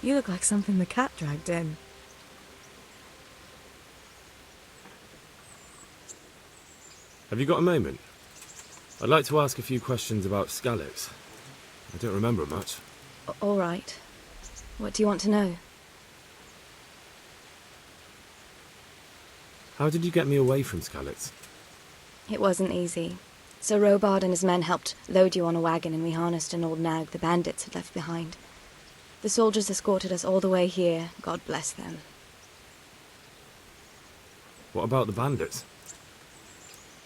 You look like something the cat dragged in. Have you got a moment? I'd like to ask a few questions about Skalitz. I don't remember much. All right. What do you want to know? How did you get me away from Skalitz? It wasn't easy. Sir Robard and his men helped load you on a wagon, and we harnessed an old nag the bandits had left behind. The soldiers escorted us all the way here. God bless them. What about the bandits?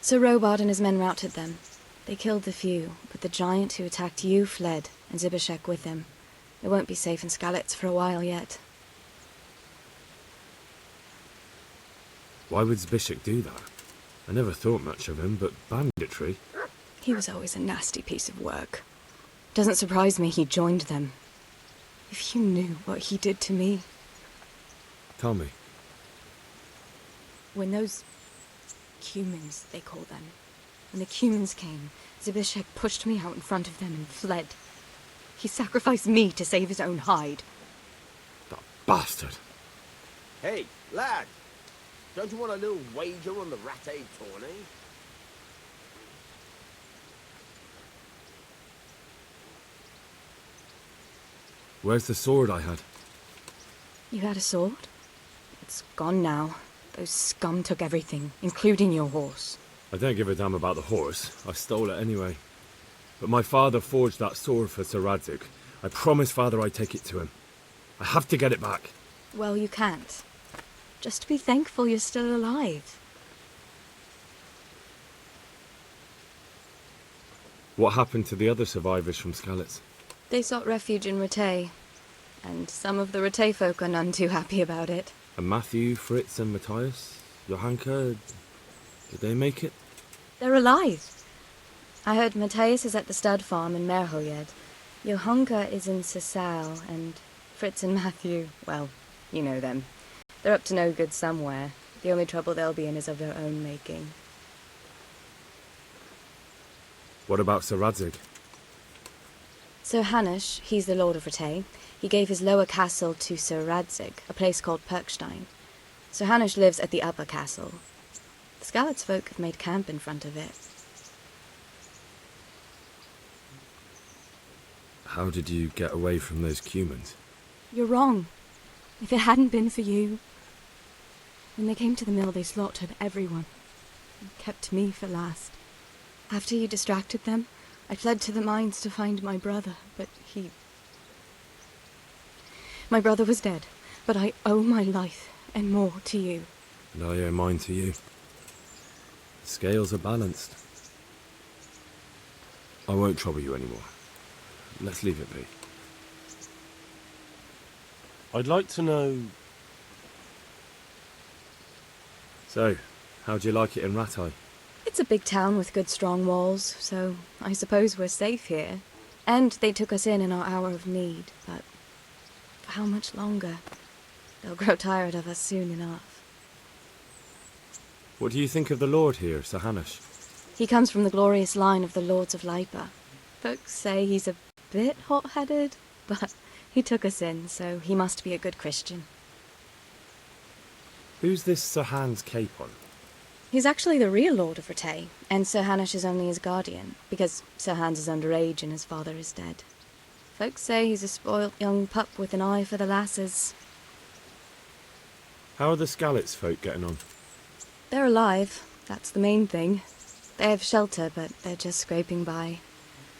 Sir Robard and his men routed them. They killed the few, but the giant who attacked you fled, and Zbyszek with him. It won't be safe in Skalitz for a while yet. Why would Zbyszek do that? I never thought much of him, but banditry? He was always a nasty piece of work. Doesn't surprise me he joined them. If you knew what he did to me. Tell me. When those humans, they call them, when the humans came, Zbyszek pushed me out in front of them and fled. He sacrificed me to save his own hide. That bastard! Hey, lad! Don't you want a little wager on the Rattay tourney? Where's the sword I had? You had a sword? It's gone now. Those scum took everything, including your horse. I don't give a damn about the horse. I stole it anyway. But my father forged that sword for Sir Radzig. I promised father I'd take it to him. I have to get it back. Well, you can't. Just be thankful you're still alive. What happened to the other survivors from Skalitz? They sought refuge in Rattay, and some of the Rattay folk are none too happy about it. And Matthew, Fritz and Matthias? Johanka? Did they make it? They're alive. I heard Matthias is at the stud farm in Merhojed. Johanka is in Sasau, and Fritz and Matthew, well, you know them. They're up to no good somewhere. The only trouble they'll be in is of their own making. What about Sir Radzig? Sir Hanush, he's the Lord of Rattay. He gave his lower castle to Sir Radzig, a place called Perkstein. Sir Hanush lives at the upper castle. The Skalitz folk have made camp in front of it. How did you get away from those Cumans? You're wrong. If it hadn't been for you... When they came to the mill, they slaughtered everyone. And kept me for last. After you distracted them, I fled to the mines to find my brother, but he... My brother was dead, but I owe my life and more to you. And I owe mine to you. The scales are balanced. I won't trouble you anymore. Let's leave it be. I'd like to know... So, how'd you like it in Rattay? It's a big town with good strong walls, so I suppose we're safe here. And they took us in our hour of need, but for how much longer? They'll grow tired of us soon enough. What do you think of the Lord here, Sir Hanush? He comes from the glorious line of the Lords of Lipa. Folks say he's a bit hot-headed, but he took us in, so he must be a good Christian. Who's this Sir Hans Capon? He's actually the real Lord of Rattay, and Sir Hanush is only his guardian, because Sir Hans is underage and his father is dead. Folks say he's a spoilt young pup with an eye for the lasses. How are the Skalitz folk getting on? They're alive, that's the main thing. They have shelter, but they're just scraping by.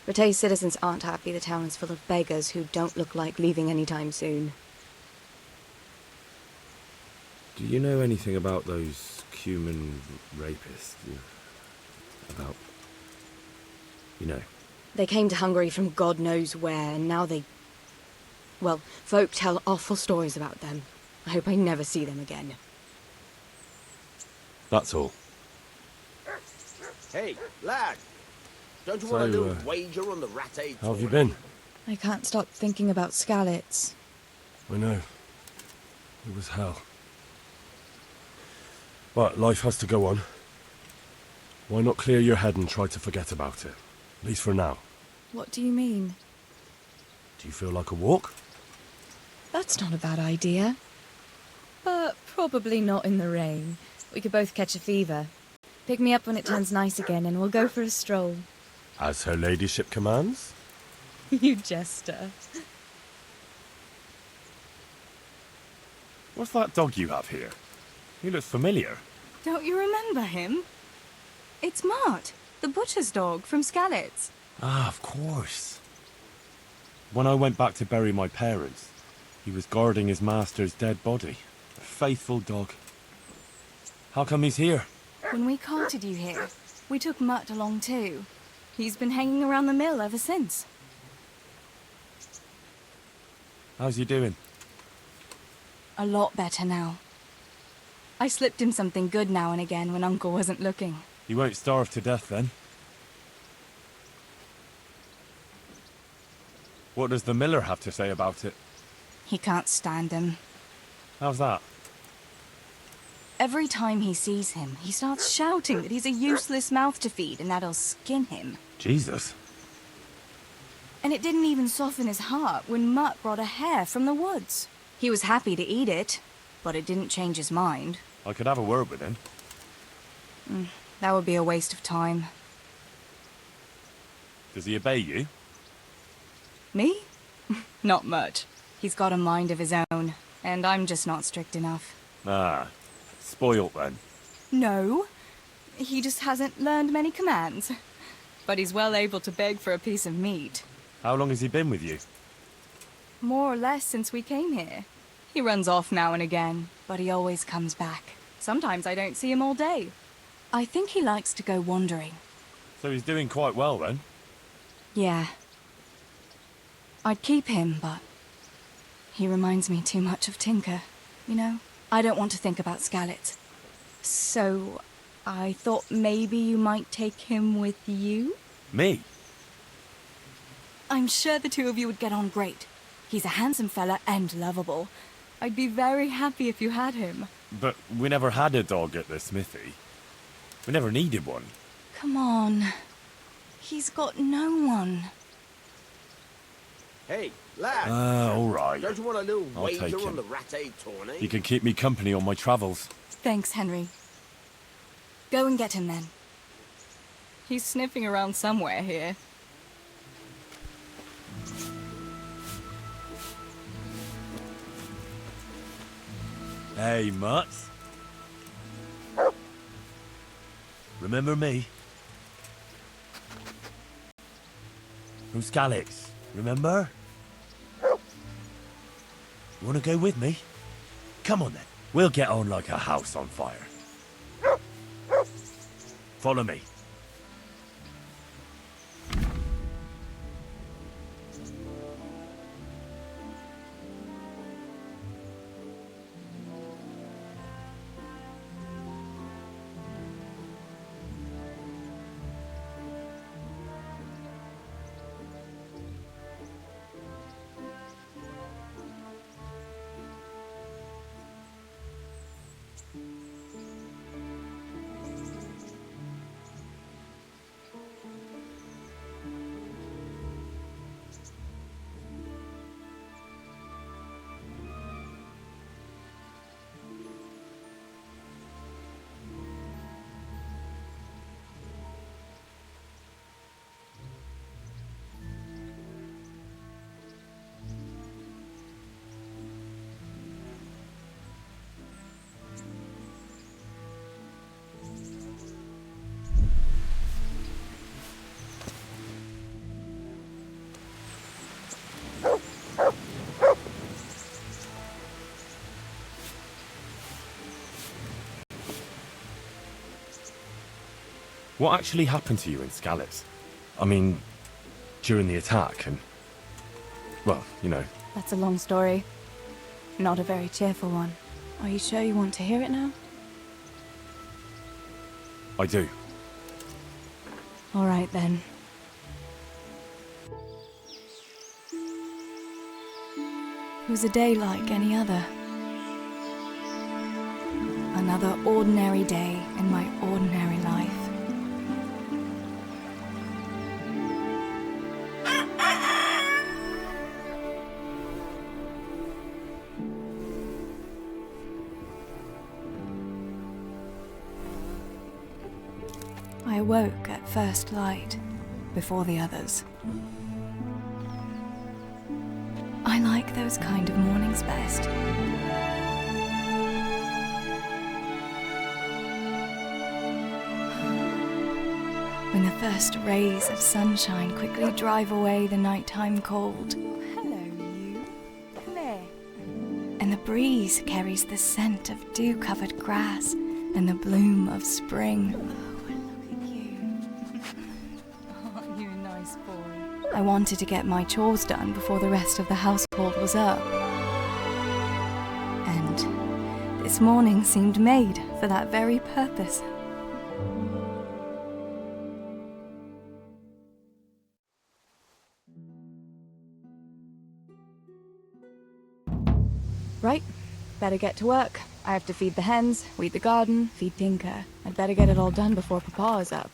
Rattay's citizens aren't happy the town is full of beggars who don't look like leaving anytime soon. Do you know anything about those Cuman rapists? About... you know. They came to Hungary from God knows where, and now they... Well, folk tell awful stories about them. I hope I never see them again. That's all. Hey, lad! Don't you want a little wager on the Rattay tourney? How have you been? I can't stop thinking about Skalitz. I know. It was hell. But life has to go on. Why not clear your head and try to forget about it? At least for now. What do you mean? Do you feel like a walk? That's not a bad idea. But probably not in the rain. We could both catch a fever. Pick me up when it turns nice again and we'll go for a stroll. As her ladyship commands? You jester. What's that dog you have here? He looks familiar. Don't you remember him? It's Mart, the butcher's dog from Skalitz. Ah, of course. When I went back to bury my parents, he was guarding his master's dead body. A faithful dog. How come he's here? When we carted you here, we took Mutt along too. He's been hanging around the mill ever since. How's he doing? A lot better now. I slipped him something good now and again when Uncle wasn't looking. He won't starve to death then. What does the miller have to say about it? He can't stand him. How's that? Every time he sees him, he starts shouting that he's a useless mouth to feed and that'll skin him. Jesus. And it didn't even soften his heart when Mutt brought a hare from the woods. He was happy to eat it, but it didn't change his mind. I could have a word with him. That would be a waste of time. Does he obey you? Me? Not much. He's got a mind of his own, and I'm just not strict enough. Ah, spoilt then. No, he just hasn't learned many commands. But he's well able to beg for a piece of meat. How long has he been with you? More or less since we came here. He runs off now and again, but he always comes back. Sometimes I don't see him all day. I think he likes to go wandering. So he's doing quite well then? Yeah. I'd keep him, but he reminds me too much of Tinker, you know? I don't want to think about Skalitz. So I thought maybe you might take him with you? Me? I'm sure the two of you would get on great. He's a handsome fella and lovable. I'd be very happy if you had him. But we never had a dog at the smithy. We never needed one. Come on. He's got no one. Hey, lad. All right. Don't you want a little I'll take wager him. on the ratte tourney? He can keep me company on my travels. Thanks, Henry. Go and get him then. He's sniffing around somewhere here. Hey, Mutt. Remember me? From Skalitz, remember? You wanna go with me? Come on then. We'll get on like a house on fire. Follow me. What actually happened to you in Skalitz? I mean, during the attack and... well, you know. That's a long story. Not a very cheerful one. Are you sure you want to hear it now? I do. All right then. It was a day like any other. Another ordinary day in my ordinary life. I awoke at first light, before the others. I like those kind of mornings best. When the first rays of sunshine quickly drive away the nighttime cold. Hello, you. Come here. And the breeze carries the scent of dew-covered grass and the bloom of spring. Oh, look at you. Aren't you a nice boy? I wanted to get my chores done before the rest of the household was up. And this morning seemed made for that very purpose. Right, better get to work. I have to feed the hens, weed the garden, feed Tinker. I'd better get it all done before Papa is up.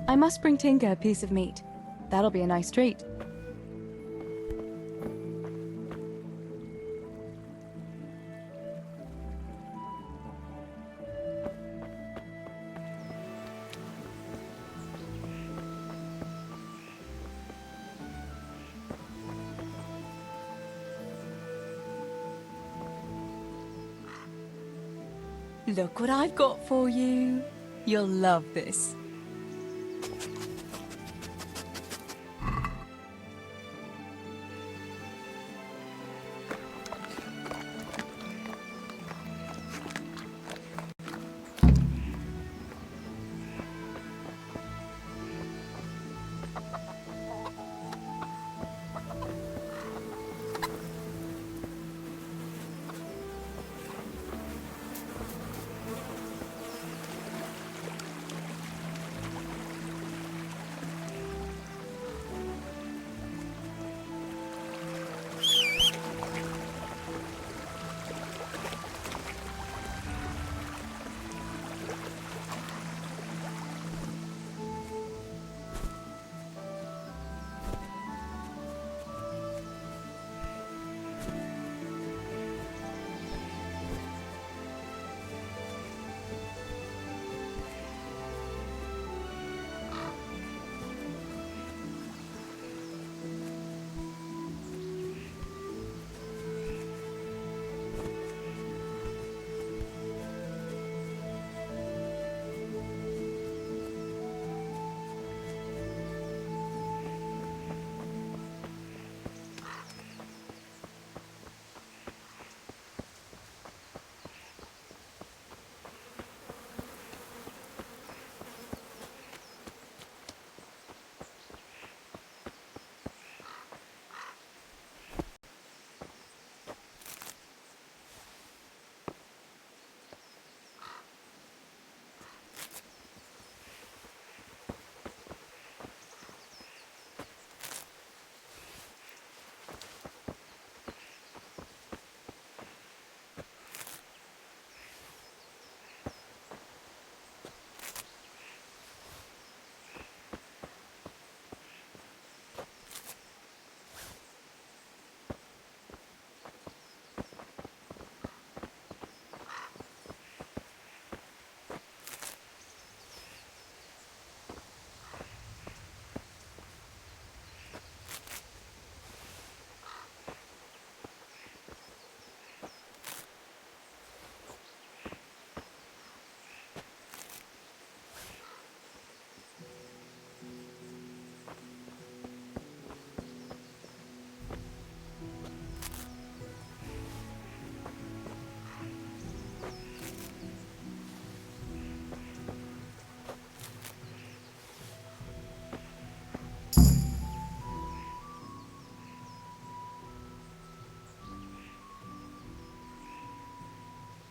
I must bring Tinker a piece of meat. That'll be a nice treat. Look what I've got for you. You'll love this.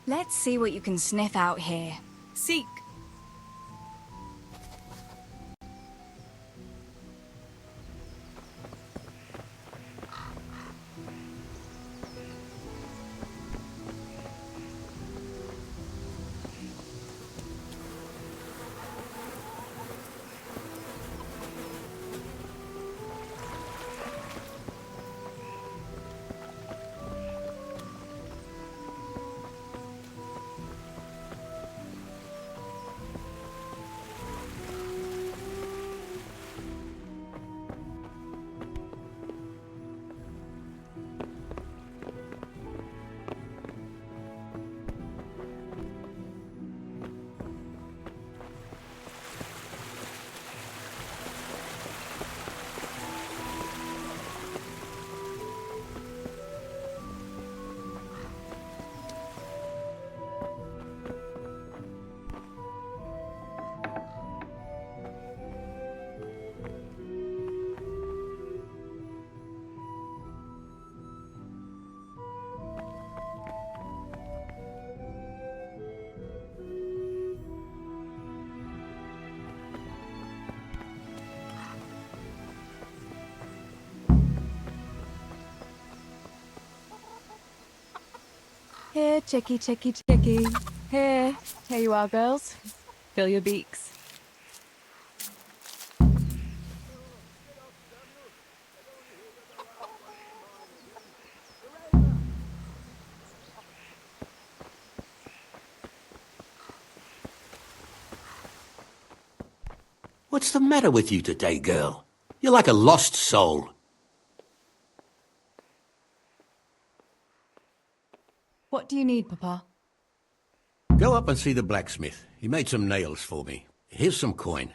Let's see what you can sniff out here. Seek. Here, chickie, chickie, chickie. Here you are, girls. Fill your beaks. What's the matter with you today, girl? You're like a lost soul. What do you need, Papa? Go up and see the blacksmith. He made some nails for me. Here's some coin.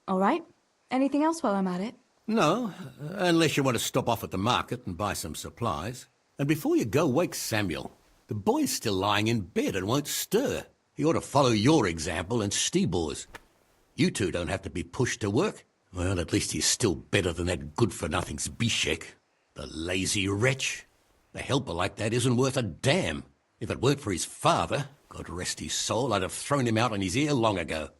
All right. Anything else while I'm at it? No, unless you want to stop off at the market and buy some supplies. And before you go, wake Samuel. The boy's still lying in bed and won't stir. He ought to follow your example and Stibor's. You two don't have to be pushed to work. Well, at least he's still better than that good-for-nothing Zbyszek. The lazy wretch. A helper like that isn't worth a damn. If it weren't for his father, God rest his soul, I'd have thrown him out on his ear long ago.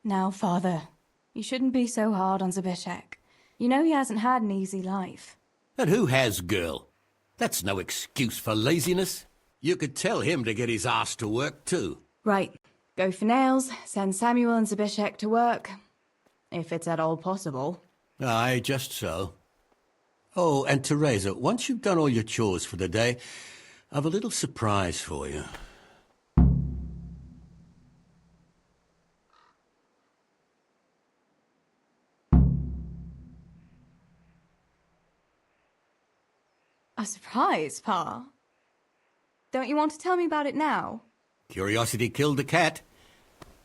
Now, Father, you shouldn't be so hard on Zbyszek. You know he hasn't had an easy life. And who has, girl? That's no excuse for laziness. You could tell him to get his ass to work, too. Right. Go for nails, send Samuel and Zbyszek to work. If it's at all possible. Aye, just so. Oh, and Teresa, once you've done all your chores for the day, I've a little surprise for you. A surprise, Pa? Don't you want to tell me about it now? Curiosity killed the cat.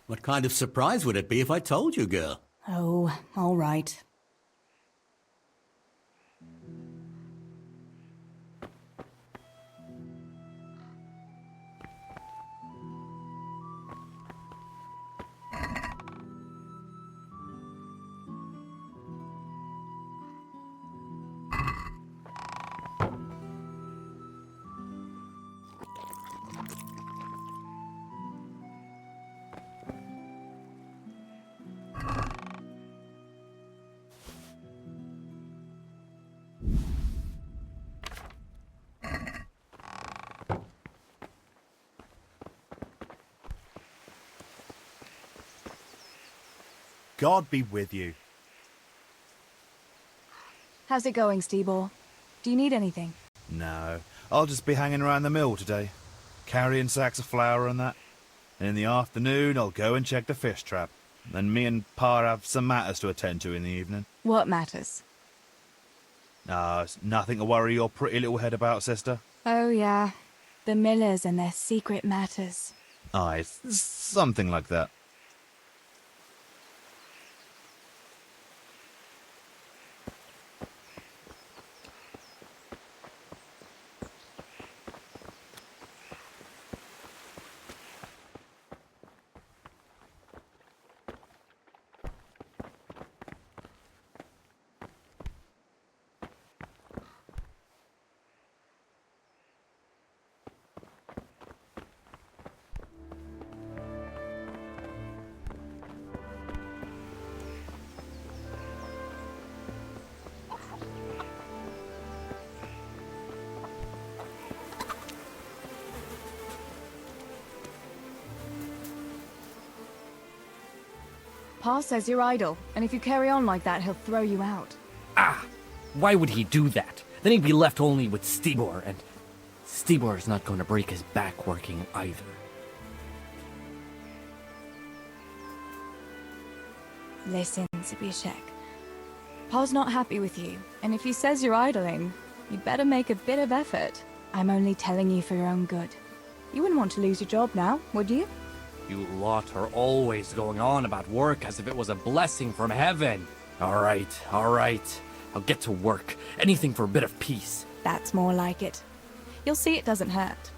What kind of surprise would it be if I told you, girl? Oh, all right. God be with you. How's it going, Stibor? Do you need anything? No, I'll just be hanging around the mill today, carrying sacks of flour and that. And in the afternoon, I'll go and check the fish trap. Then me and Pa have some matters to attend to in the evening. What matters? It's nothing to worry your pretty little head about, sister. Oh, yeah. The Millers and their secret matters. Aye, it's something like that. Pa says you're idle, and if you carry on like that, he'll throw you out. Why would he do that? Then he'd be left only with Stibor, and Stibor's not going to break his back working either. Listen, Zbyszek. Pa's not happy with you, and if he says you're idling, you'd better make a bit of effort. I'm only telling you for your own good. You wouldn't want to lose your job now, would you? You lot are always going on about work as if it was a blessing from heaven. All right. I'll get to work. Anything for a bit of peace. That's more like it. You'll see it doesn't hurt.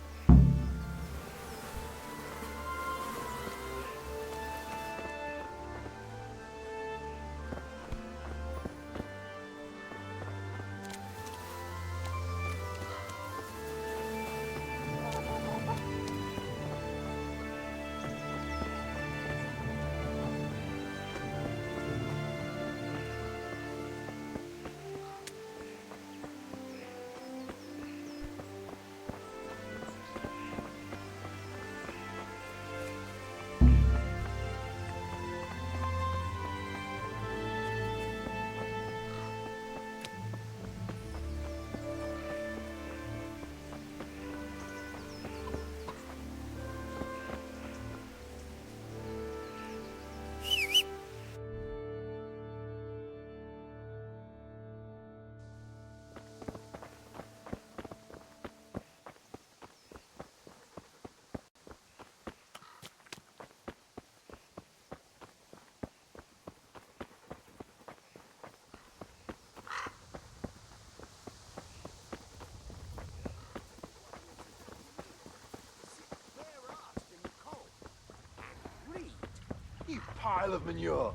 pile of manure.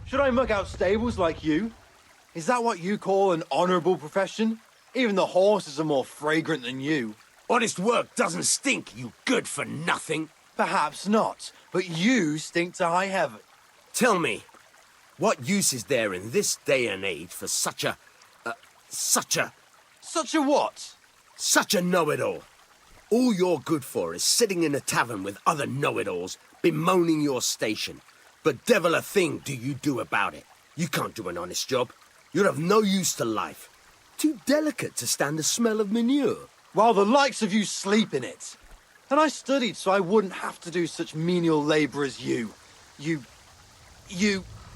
Should I muck out stables like you? Is that what you call an honourable profession? Even the horses are more fragrant than you. Honest work doesn't stink, you good-for-nothing. Perhaps not, but you stink to high heaven. Tell me, what use is there in this day and age for such a what? Such a know-it-all. All you're good for is sitting in a tavern with other know-it-alls, bemoaning your station. But devil a thing do you do about it. You can't do an honest job. You're of no use to life. Too delicate to stand the smell of manure. While the likes of you sleep in it. And I studied so I wouldn't have to do such menial labour as you. You...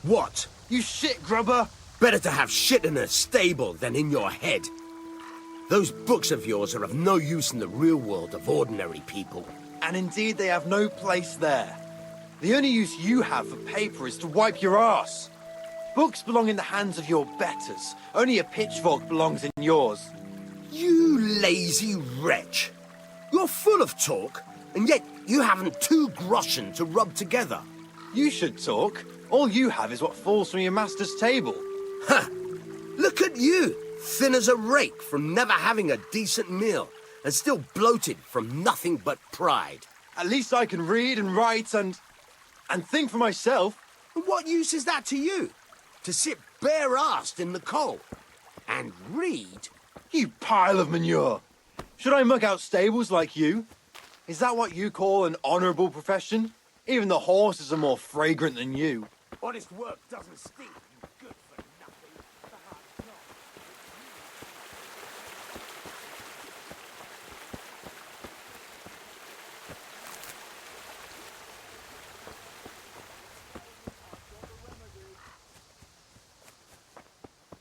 What? You shit grubber! Better to have shit in a stable than in your head. Those books of yours are of no use in the real world of ordinary people. And indeed they have no place there. The only use you have for paper is to wipe your arse. Books belong in the hands of your betters. Only a pitchfork belongs in yours. You lazy wretch. You're full of talk, and yet you haven't 2 groschen to rub together. You should talk. All you have is what falls from your master's table. Ha! Look at you, thin as a rake from never having a decent meal, and still bloated from nothing but pride. At least I can read and write and think for myself. And what use is that to you? To sit bare-assed in the cold and read? You pile of manure! Should I muck out stables like you? Is that what you call an honourable profession? Even the horses are more fragrant than you. Honest work doesn't stink, you good-for-nothing. Perhaps not.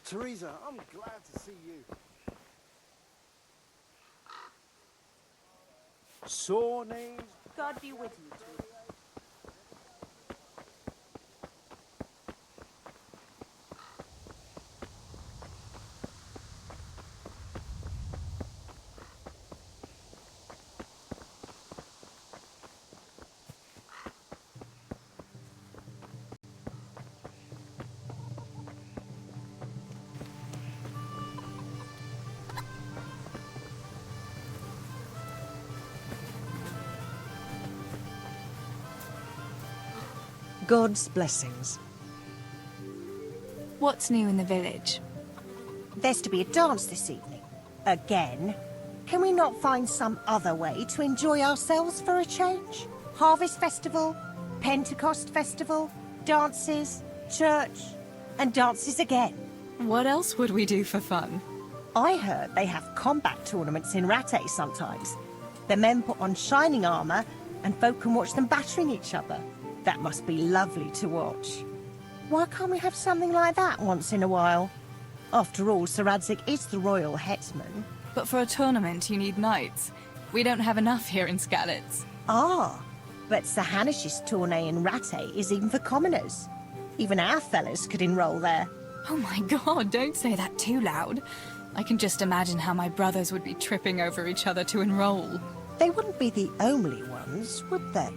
Teresa, I'm glad to see you. Sore names? God be with you, Teresa. God's blessings. What's new in the village? There's to be a dance this evening. Again. Can we not find some other way to enjoy ourselves for a change? Harvest festival, Pentecost festival, dances, church, and dances again. What else would we do for fun? I heard they have combat tournaments in Rattay sometimes. The men put on shining armour, and folk can watch them battering each other. That must be lovely to watch. Why can't we have something like that once in a while? After all, Sir Radzig is the royal headsman. But for a tournament, you need knights. We don't have enough here in Skalitz. Ah, but Sir Hanish's tournay in Rattay is even for commoners. Even our fellas could enroll there. Oh my god, don't say that too loud. I can just imagine how my brothers would be tripping over each other to enroll. They wouldn't be the only ones, would they?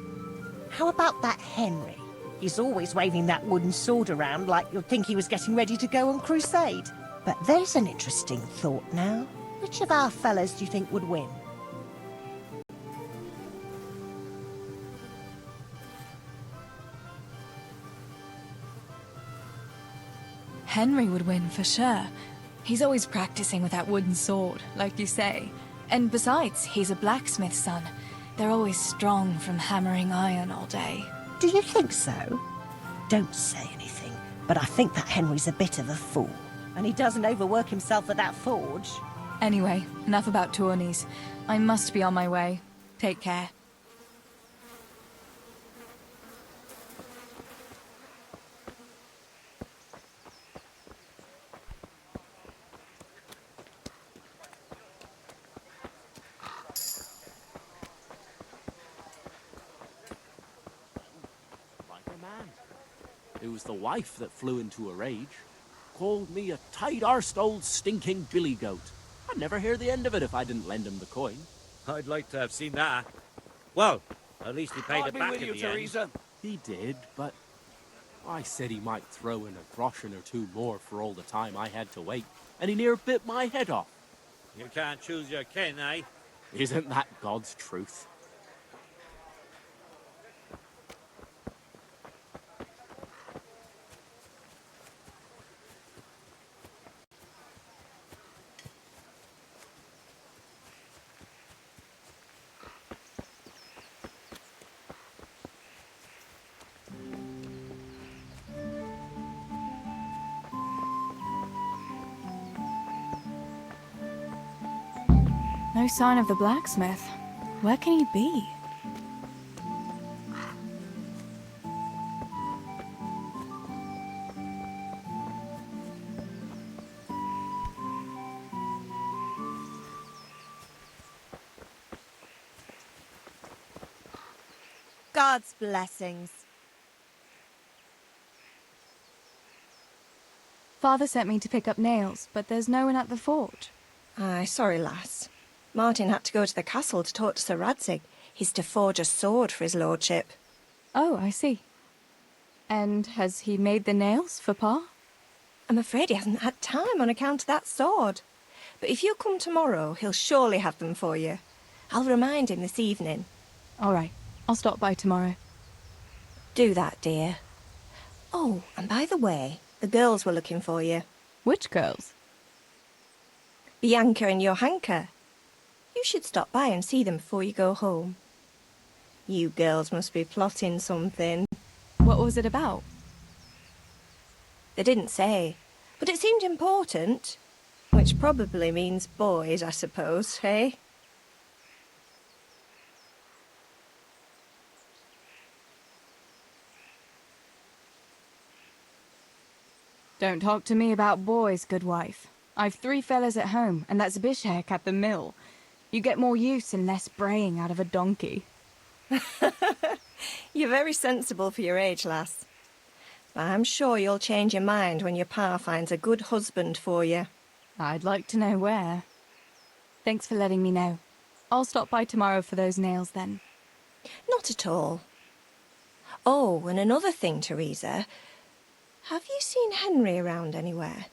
How about that Henry? He's always waving that wooden sword around like you'd think he was getting ready to go on crusade. But there's an interesting thought now. Which of our fellas do you think would win? Henry would win for sure. He's always practicing with that wooden sword, like you say. And besides, he's a blacksmith's son. They're always strong from hammering iron all day. Do you think so? Don't say anything, but I think that Henry's a bit of a fool. And he doesn't overwork himself at that forge. Anyway, enough about tourneys. I must be on my way. Take care. It was the wife that flew into a rage. Called me a tight-arsed old stinking billy goat. I'd never hear the end of it if I didn't lend him the coin. I'd like to have seen that. Well, at least he paid God it be back with in you, the Teresa. end. He did, but I said he might throw in a groschen or two more for all the time I had to wait, and he near bit my head off. You can't choose your kin, eh? Isn't that God's truth? No sign of the blacksmith. Where can he be? God's blessings. Father sent me to pick up nails, but there's no one at the forge. Aye, sorry, lass. Martin had to go to the castle to talk to Sir Radzig. He's to forge a sword for his lordship. Oh, I see. And has he made the nails for Pa? I'm afraid he hasn't had time on account of that sword. But if you come tomorrow, he'll surely have them for you. I'll remind him this evening. All right, I'll stop by tomorrow. Do that, dear. Oh, and by the way, the girls were looking for you. Which girls? Bianca and Johanka. You should stop by and see them before you go home. You girls must be plotting something. What was it about? They didn't say, but it seemed important. Which probably means boys, I suppose, eh? Don't talk to me about boys, good wife. I've 3 fellas at home, and that's Bishek at the mill. You get more use and less braying out of a donkey. You're very sensible for your age, lass. I'm sure you'll change your mind when your pa finds a good husband for you. I'd like to know where. Thanks for letting me know. I'll stop by tomorrow for those nails then. Not at all. Oh, and another thing, Teresa. Have you seen Henry around anywhere?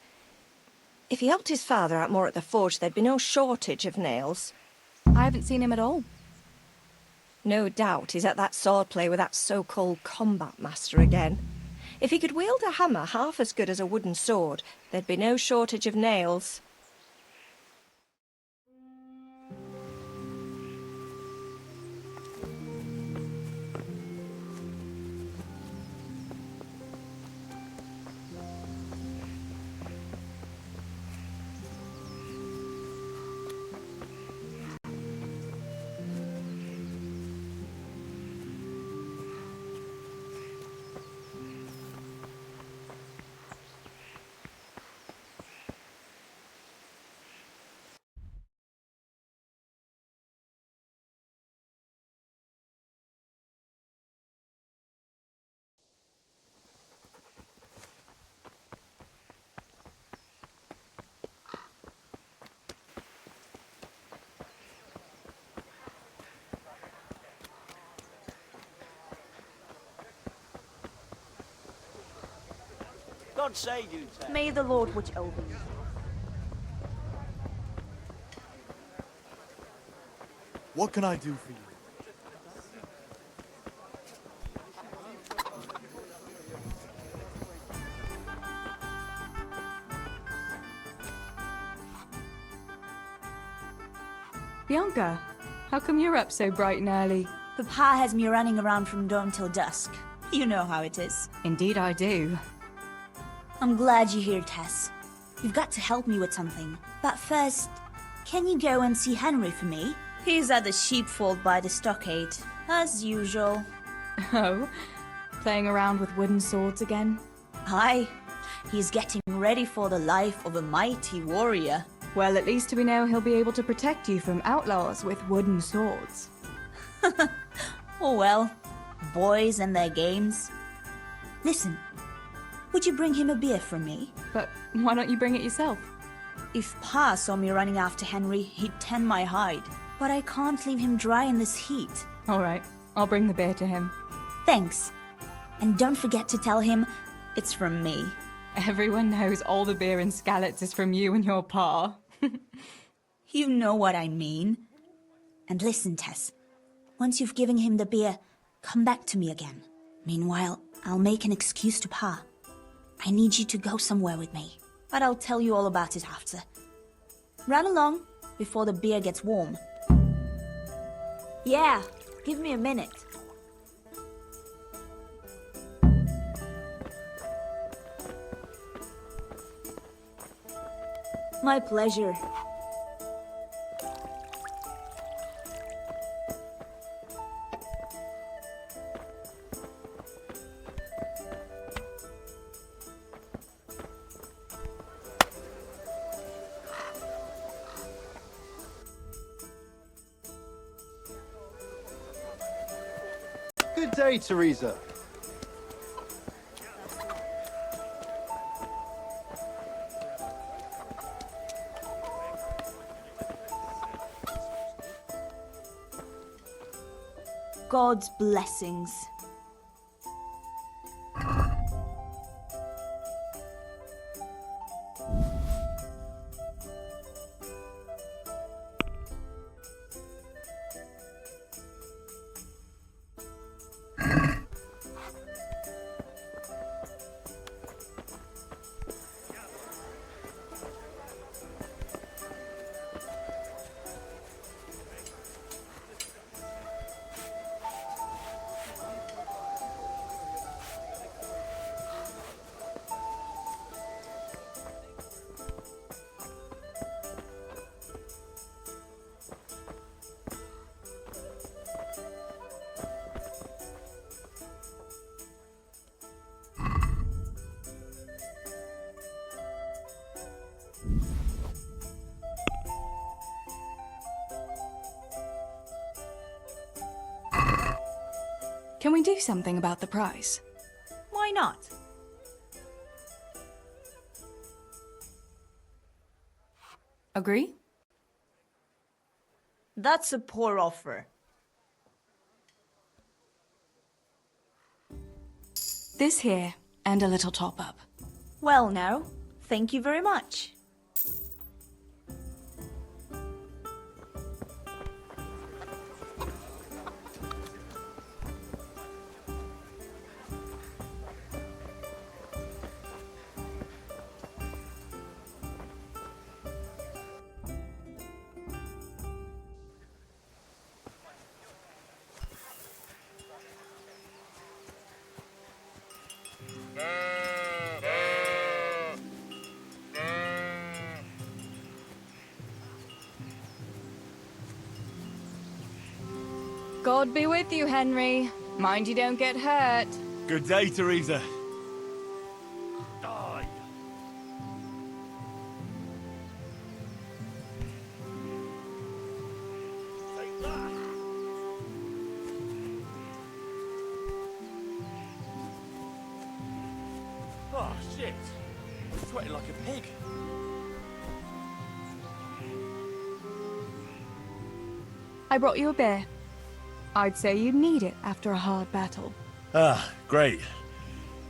If he helped his father out more at the forge, there'd be no shortage of nails. I haven't seen him at all. No doubt he's at that swordplay with that so-called combat master again. If he could wield a hammer half as good as a wooden sword, there'd be no shortage of nails. God save you, sir. May the Lord watch over you. What can I do for you? Bianca, how come you're up so bright and early? Papa has me running around from dawn till dusk. You know how it is. Indeed I do. I'm glad you're here, Tess. You've got to help me with something. But first, can you go and see Henry for me? He's at the sheepfold by the stockade, as usual. Oh? Playing around with wooden swords again? Aye. He's getting ready for the life of a mighty warrior. Well, at least we know he'll be able to protect you from outlaws with wooden swords. Oh well, boys and their games. Listen, would you bring him a beer from me? But why don't you bring it yourself? If Pa saw me running after Henry, he'd tan my hide. But I can't leave him dry in this heat. All right, I'll bring the beer to him. Thanks. And don't forget to tell him It's from me. Everyone knows all the beer in Skalitz is from you and your pa. You know what I mean. And listen, Tess. Once you've given him the beer, come back to me again. Meanwhile, I'll make an excuse to Pa. I need you to go somewhere with me, but I'll tell you all about it after. Run along before the beer gets warm. Yeah, give me a minute. My pleasure. Good day, Teresa. God's blessings. Can we do something about the price? Why not? Agree? That's a poor offer. This here, and a little top-up. Well now, thank you very much. God be with you, Henry. Mind you don't get hurt. Good day, Teresa. Die! Take that! Oh, shit. I'm sweating like a pig. I brought you a beer. I'd say you'd need it after a hard battle. Ah, great.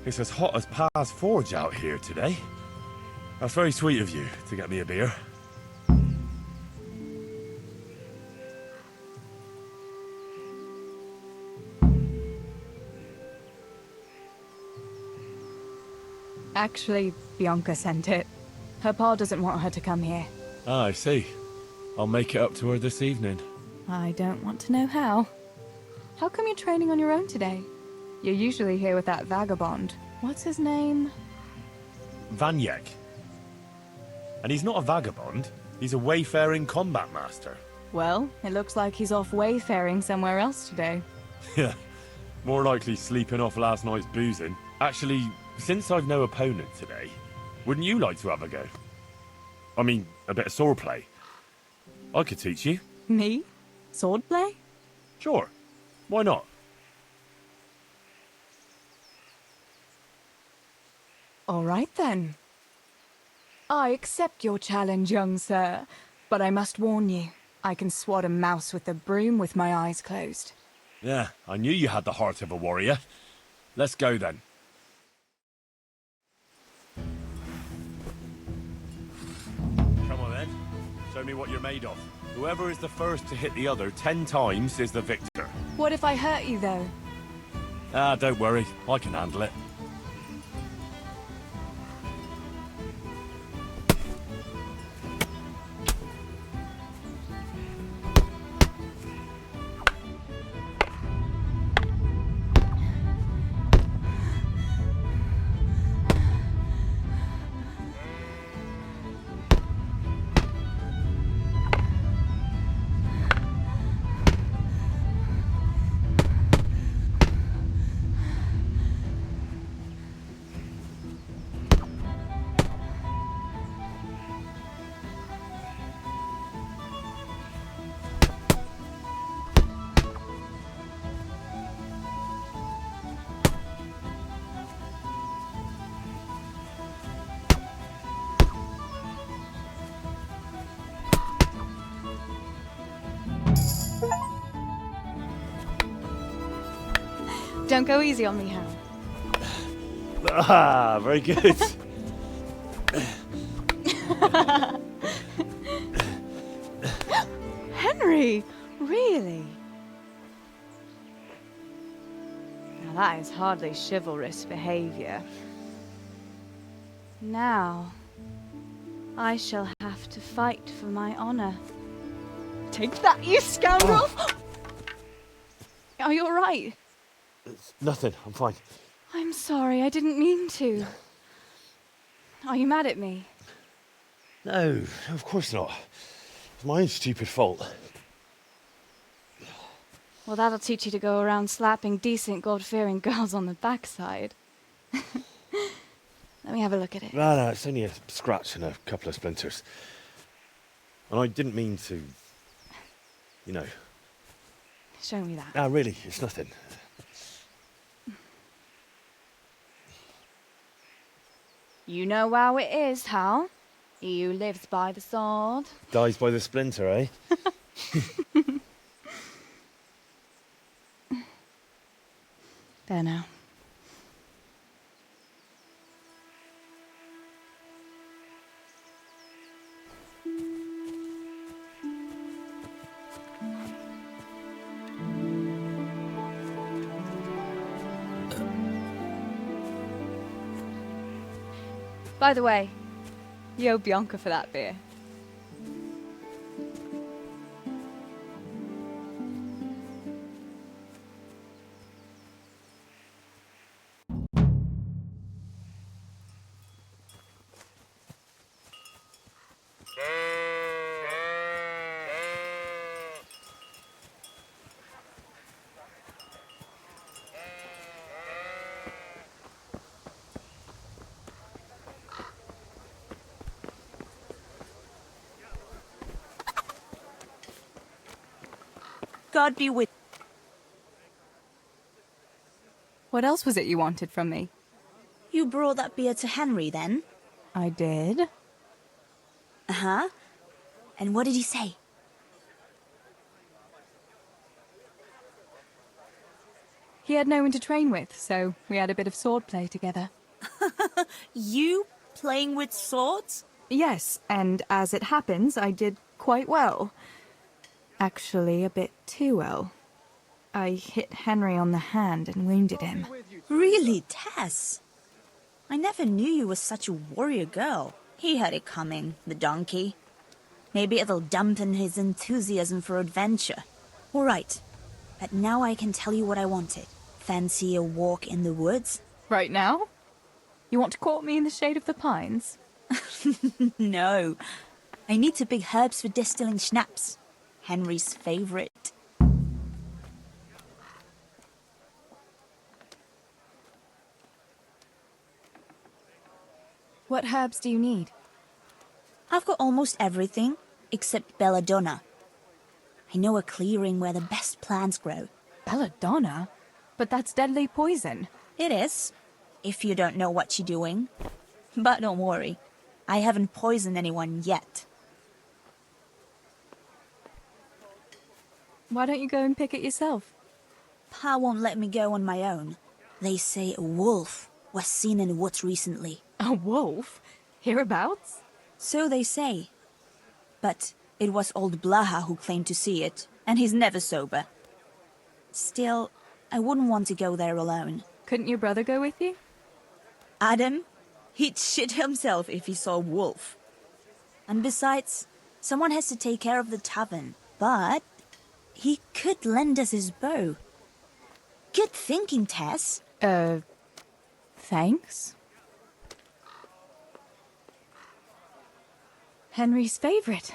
It's as hot as Pa's Forge out here today. That's very sweet of you to get me a beer. Actually, Bianca sent it. Her pa doesn't want her to come here. Ah, I see. I'll make it up to her this evening. I don't want to know how. How come you're training on your own today? You're usually here with that vagabond. What's his name? Vanyek. And he's not a vagabond. He's a wayfaring combat master. Well, it looks like he's off wayfaring somewhere else today. Yeah, more likely sleeping off last night's boozing. Actually, since I've no opponent today, wouldn't you like to have a go? I mean, a bit of swordplay. I could teach you. Me? Swordplay? Sure. Why not? All right then. I accept your challenge, young sir, but I must warn you, I can swat a mouse with a broom with my eyes closed. Yeah, I knew you had the heart of a warrior. Let's go then. Show me what you're made of. Whoever is the first to hit the other 10 times is the victor. What if I hurt you, though? Ah, don't worry. I can handle it. Don't go easy on me, Hal. Ah, very good. Henry! Really? Now that is hardly chivalrous behavior. Now, I shall have to fight for my honor. Take that, you scoundrel! Are you alright? It's nothing. I'm fine. I'm sorry, I didn't mean to. Are you mad at me? No, of course not. It's my own stupid fault. Well, that'll teach you to go around slapping decent, God-fearing girls on the backside. Let me have a look at it. No, it's only a scratch and a couple of splinters. And I didn't mean to, you know. Show me that. No, really, it's nothing. You know how it is, Hal. He who lives by the sword Dies by the splinter, eh? There now. By the way, you owe Bianca for that beer. God be with... What else was it you wanted from me? You brought that beer to Henry, then? I did. Uh-huh. And what did he say? He had no one to train with, so we had a bit of swordplay together. You playing with swords? Yes, and as it happens, I did quite well. Actually, a bit too well. I hit Henry on the hand and wounded him. Really, Tess? I never knew you were such a warrior girl. He had it coming, the donkey. Maybe it'll dampen his enthusiasm for adventure. All right, but now I can tell you what I wanted. Fancy a walk in the woods? Right now? You want to court me in the shade of the pines? No. I need to pick herbs for distilling schnapps. Henry's favorite. What herbs do you need? I've got almost everything, except belladonna. I know a clearing where the best plants grow. Belladonna? But that's deadly poison. It is, if you don't know what you're doing. But don't worry, I haven't poisoned anyone yet. Why don't you go and pick it yourself? Pa won't let me go on my own. They say a wolf was seen in the woods recently. A wolf? Hereabouts? So they say. But It was old Blaha who claimed to see it, and he's never sober. Still, I wouldn't want to go there alone. Couldn't your brother go with you? Adam? He'd shit himself if he saw a wolf. And besides, someone has to take care of the tavern. But he could lend us his bow. Good thinking, Tess. Thanks. Henry's favorite.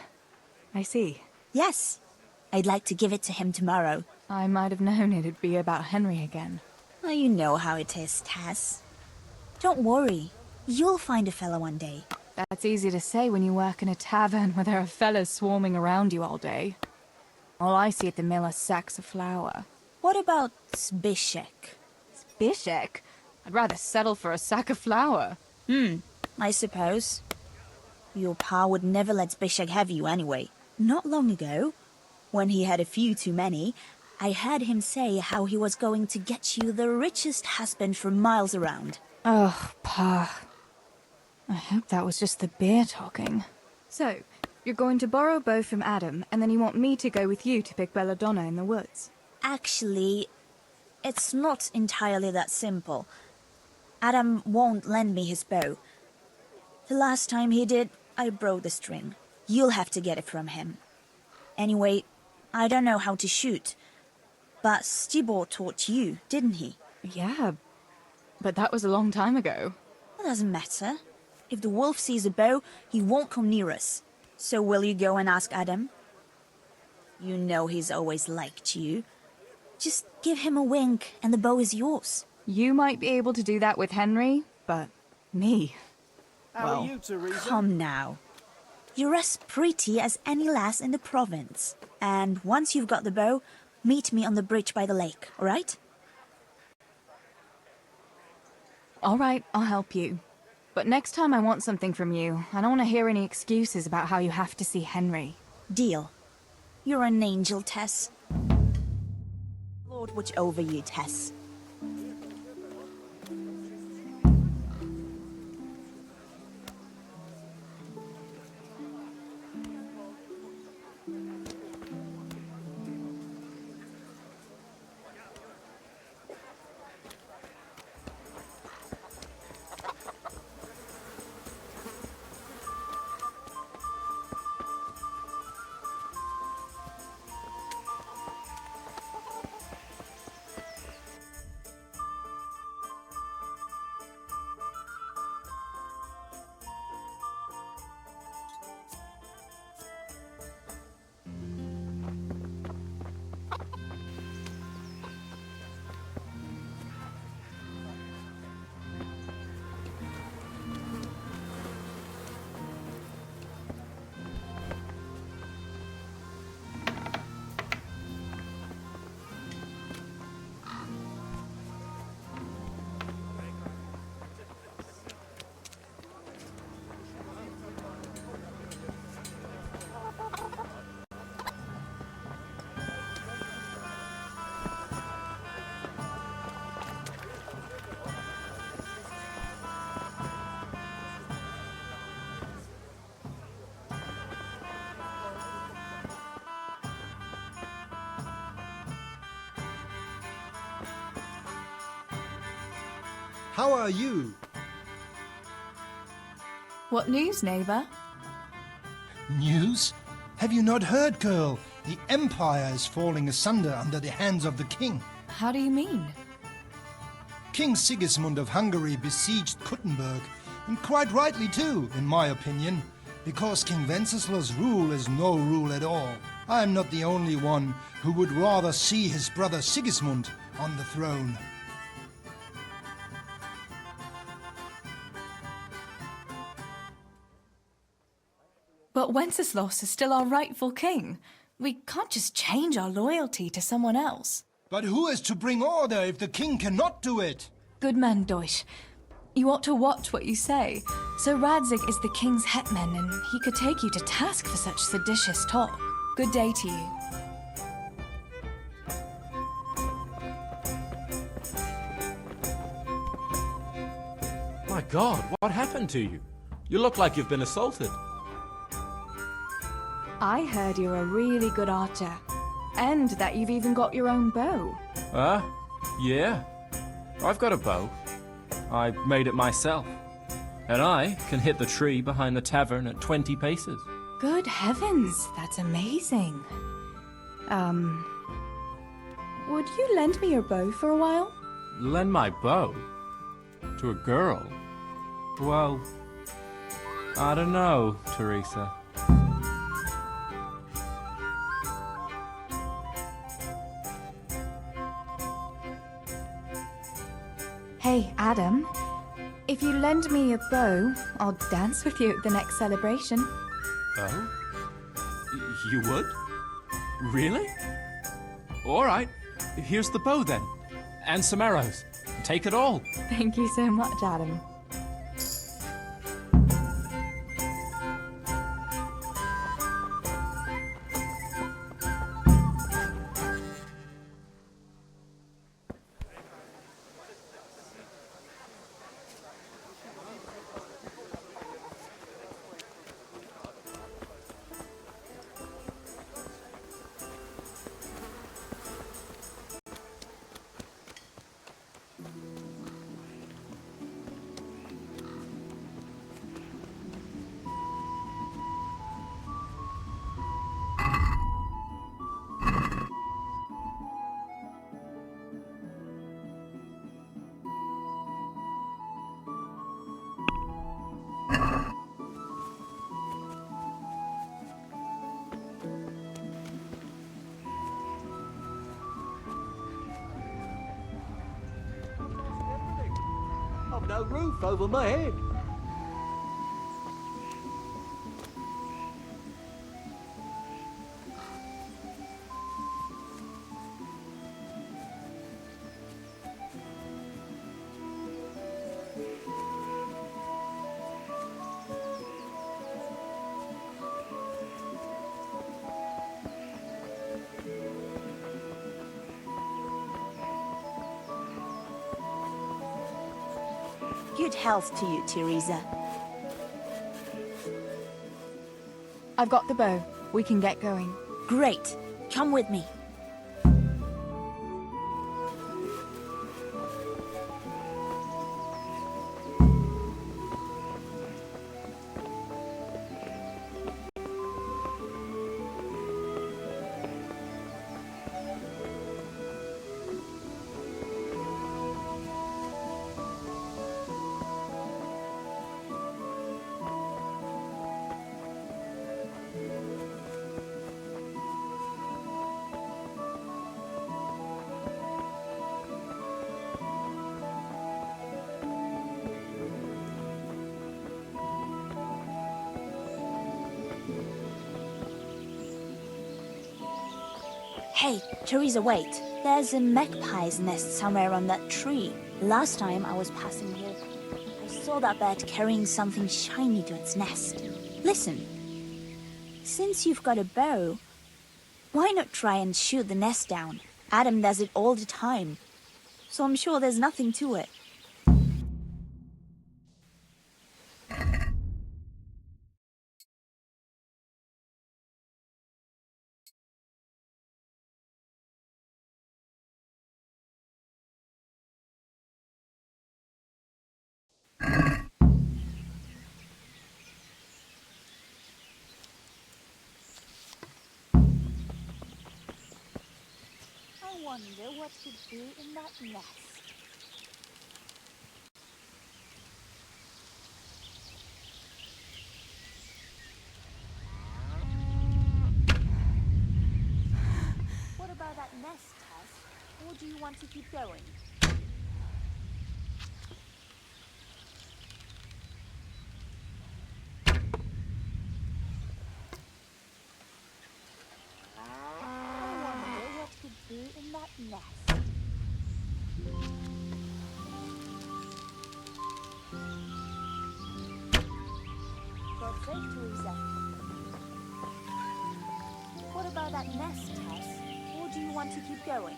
I see. Yes. I'd like to give it to him tomorrow. I might have known it'd be about Henry again. Well, you know how it is, Tess. Don't worry. You'll find a fella one day. That's easy to say when you work in a tavern where there are fellas swarming around you all day. All I see at the mill are sacks of flour. What about Zbyszek? Zbyszek? I'd rather settle for a sack of flour. I suppose. Your pa would never let Zbyszek have you anyway. Not long ago, when he had a few too many, I heard him say how he was going to get you the richest husband for miles around. Oh, Pa. I hope that was just the beer talking. So, you're going to borrow a bow from Adam, and then you want me to go with you to pick belladonna in the woods? Actually, it's not entirely that simple. Adam won't lend me his bow. The last time he did, I broke the string. You'll have to get it from him. Anyway, I don't know how to shoot. But Stibor taught you, didn't he? Yeah, but that was a long time ago. It doesn't matter. If the wolf sees a bow, he won't come near us. So will you go and ask Adam? You know he's always liked you. Just give him a wink and the bow is yours. You might be able to do that with Henry, but me... How are you, Teresa? Come now. You're as pretty as any lass in the province. And once you've got the bow, meet me on the bridge by the lake, all right? All right, I'll help you. But next time I want something from you. I don't want to hear any excuses about how you have to see Henry. Deal. You're an angel, Tess. Lord watch over you, Tess. How are you? What news, neighbor? News? Have you not heard, girl? The Empire is falling asunder under the hands of the king. How do you mean? King Sigismund of Hungary besieged Kuttenberg, and quite rightly too, in my opinion, because King Wenceslaus' rule is no rule at all. I am not the only one who would rather see his brother Sigismund on the throne. But Wenceslaus is still our rightful king. We can't just change our loyalty to someone else. But who is to bring order if the king cannot do it? Good man, Deutsch. You ought to watch what you say. Sir Radzig is the king's hetman, and he could take you to task for such seditious talk. Good day to you. My God, what happened to you? You look like you've been assaulted. I heard you're a really good archer. And that you've even got your own bow. Yeah. I've got a bow. I made it myself. And I can hit the tree behind the tavern at 20 paces. Good heavens, that's amazing. Would you lend me your bow for a while? Lend my bow? To a girl? Well, I don't know, Teresa. Hey, Adam. If you lend me your bow, I'll dance with you at the next celebration. Oh? You would? Really? All right. Here's the bow then. And some arrows. Take it all. Thank you so much, Adam. I've no roof over my head. Good health to you, Teresa. I've got the bow. We can get going. Great. Come with me. Hey, Teresa, wait. There's a magpie's nest somewhere on that tree. Last time I was passing here, I saw that bird carrying something shiny to its nest. Listen, since you've got a bow, why not try and shoot the nest down? Adam does it all the time, so I'm sure there's nothing to it. I wonder what could be in that nest. What about that nest, Tess? Or do you want to keep going? I wonder what could be in that nest. God save Teresa. What about that nest, Tess? Or do you want to keep going?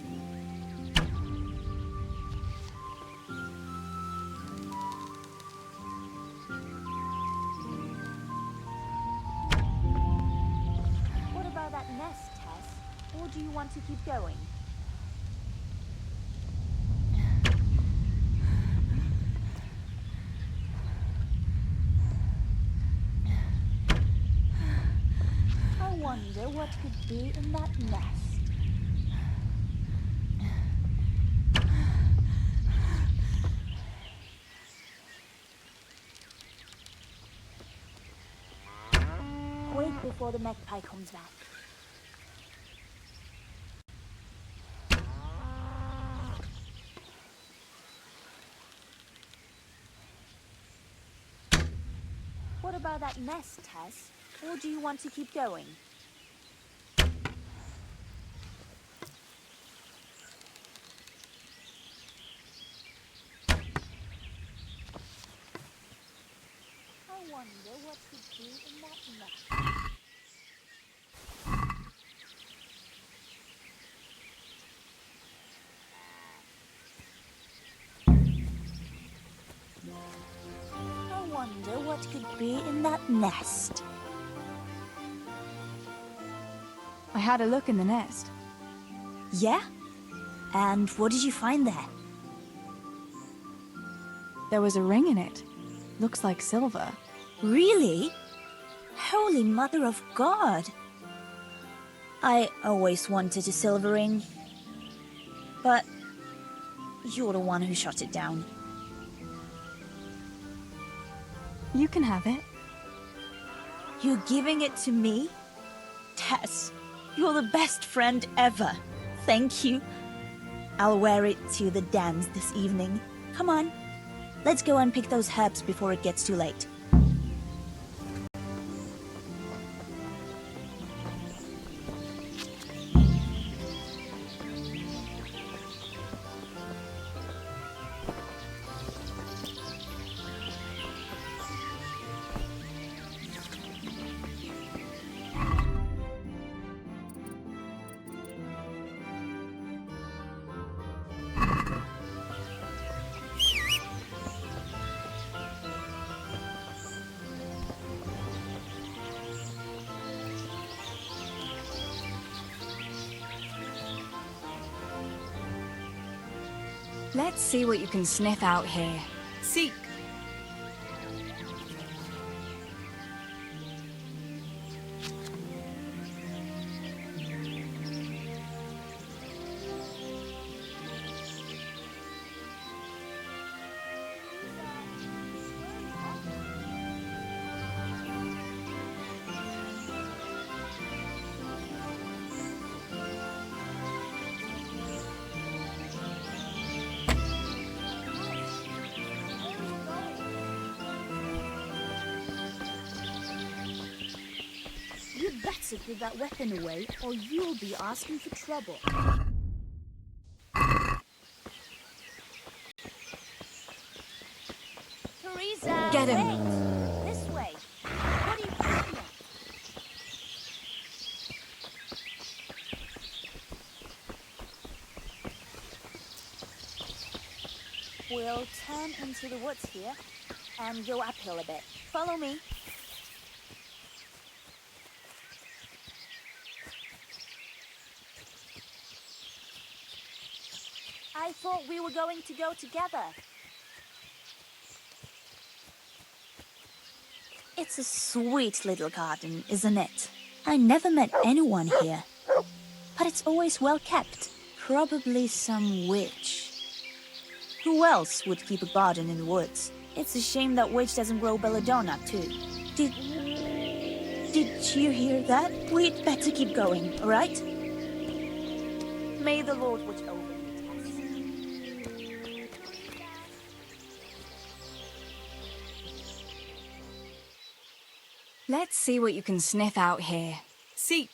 do you want to keep going? I wonder what could be in that nest. Wait before the magpie comes back. What about that nest, Tess? Or do you want to keep going? I wonder what could be in that nest. I wonder what could be in that nest. I had a look in the nest. Yeah? And what did you find there? There was a ring in it. Looks like silver. Really? Holy Mother of God! I always wanted a silver ring. But you're the one who shot it down. You can have it. You're giving it to me? Tess, you're the best friend ever. Thank you. I'll wear it to the dance this evening. Come on. Let's go and pick those herbs before it gets too late. Let's see what you can sniff out here. Seek. You'd better put that weapon away, or you'll be asking for trouble. Teresa! Get him! Wait. This way! What are you pointing at? We'll turn into the woods here, and go uphill a bit. Follow me. I thought we were going to go together. It's a sweet little garden, isn't it? I never met anyone here. But it's always well kept. Probably some witch. Who else would keep a garden in the woods? It's a shame that witch doesn't grow belladonna, too. Did you hear that? We'd better keep going, all right? May the Lord watch over you, Tess. Let's see what you can sniff out here. Seek.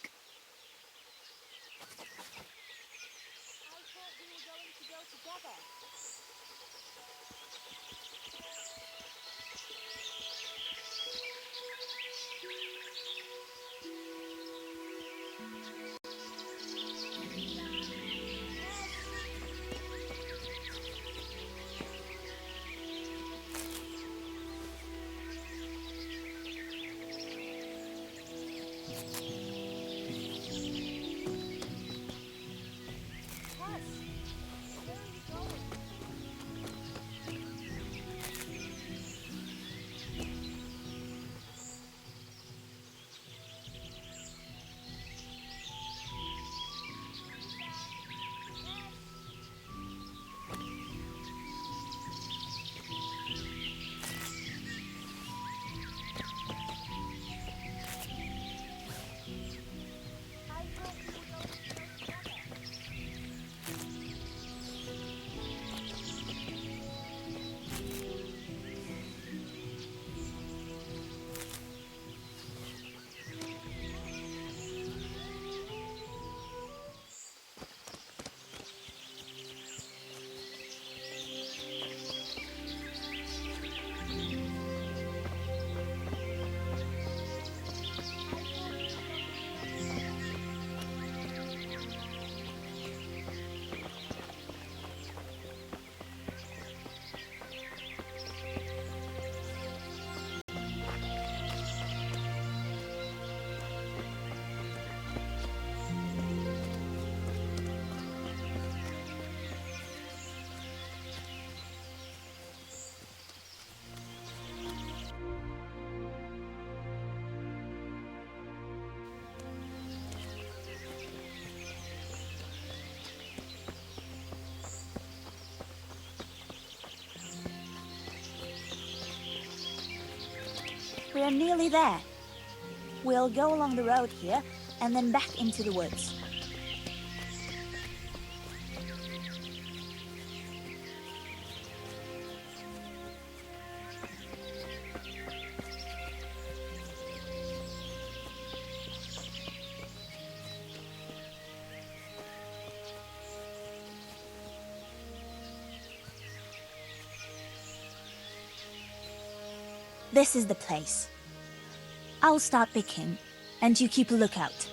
We're nearly there. We'll go along the road here, and then back into the woods. This is the place. I'll start picking, and you keep a lookout.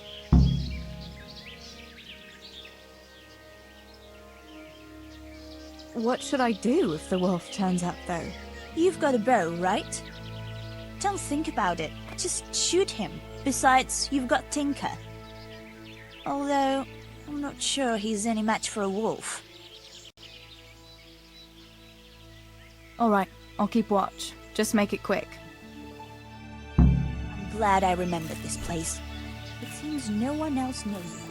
What should I do if the wolf turns up, though? You've got a bow, right? Don't think about it. Just shoot him. Besides, you've got Tinker. Although, I'm not sure he's any match for a wolf. All right, I'll keep watch. Just make it quick. I'm glad I remembered this place. It seems no one else knows it.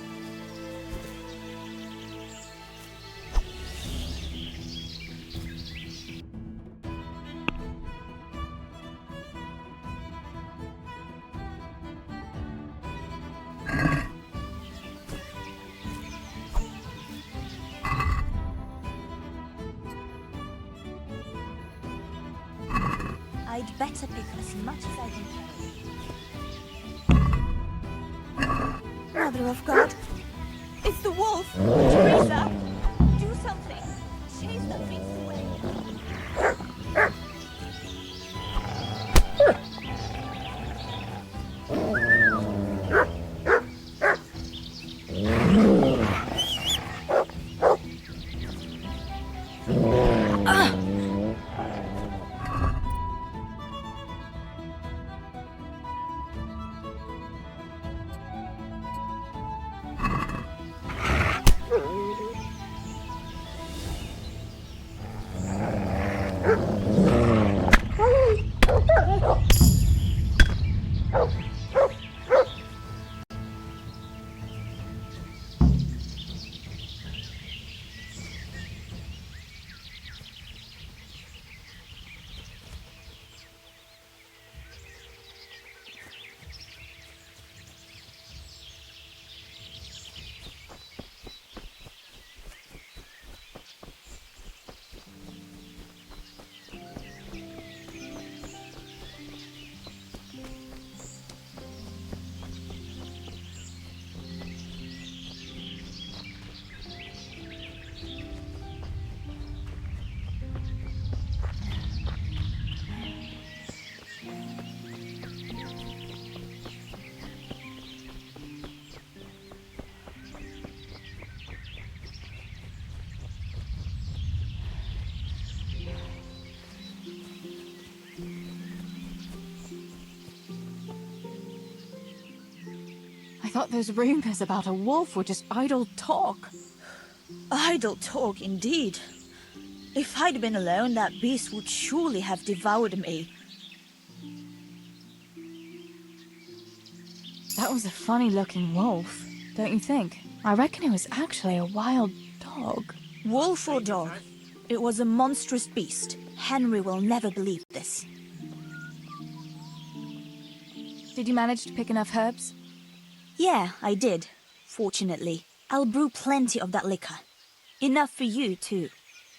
I'd better pick as much as I can carry. Mother of God! It's the wolf! Teresa! Do something! Chase the beast away! I thought those rumors about a wolf were just idle talk. Idle talk, indeed. If I'd been alone, that beast would surely have devoured me. That was a funny-looking wolf, don't you think? I reckon it was actually a wild dog. Wolf or dog, it was a monstrous beast. Henry will never believe this. Did you manage to pick enough herbs? Yeah, I did. Fortunately. I'll brew plenty of that liquor. Enough for you, too.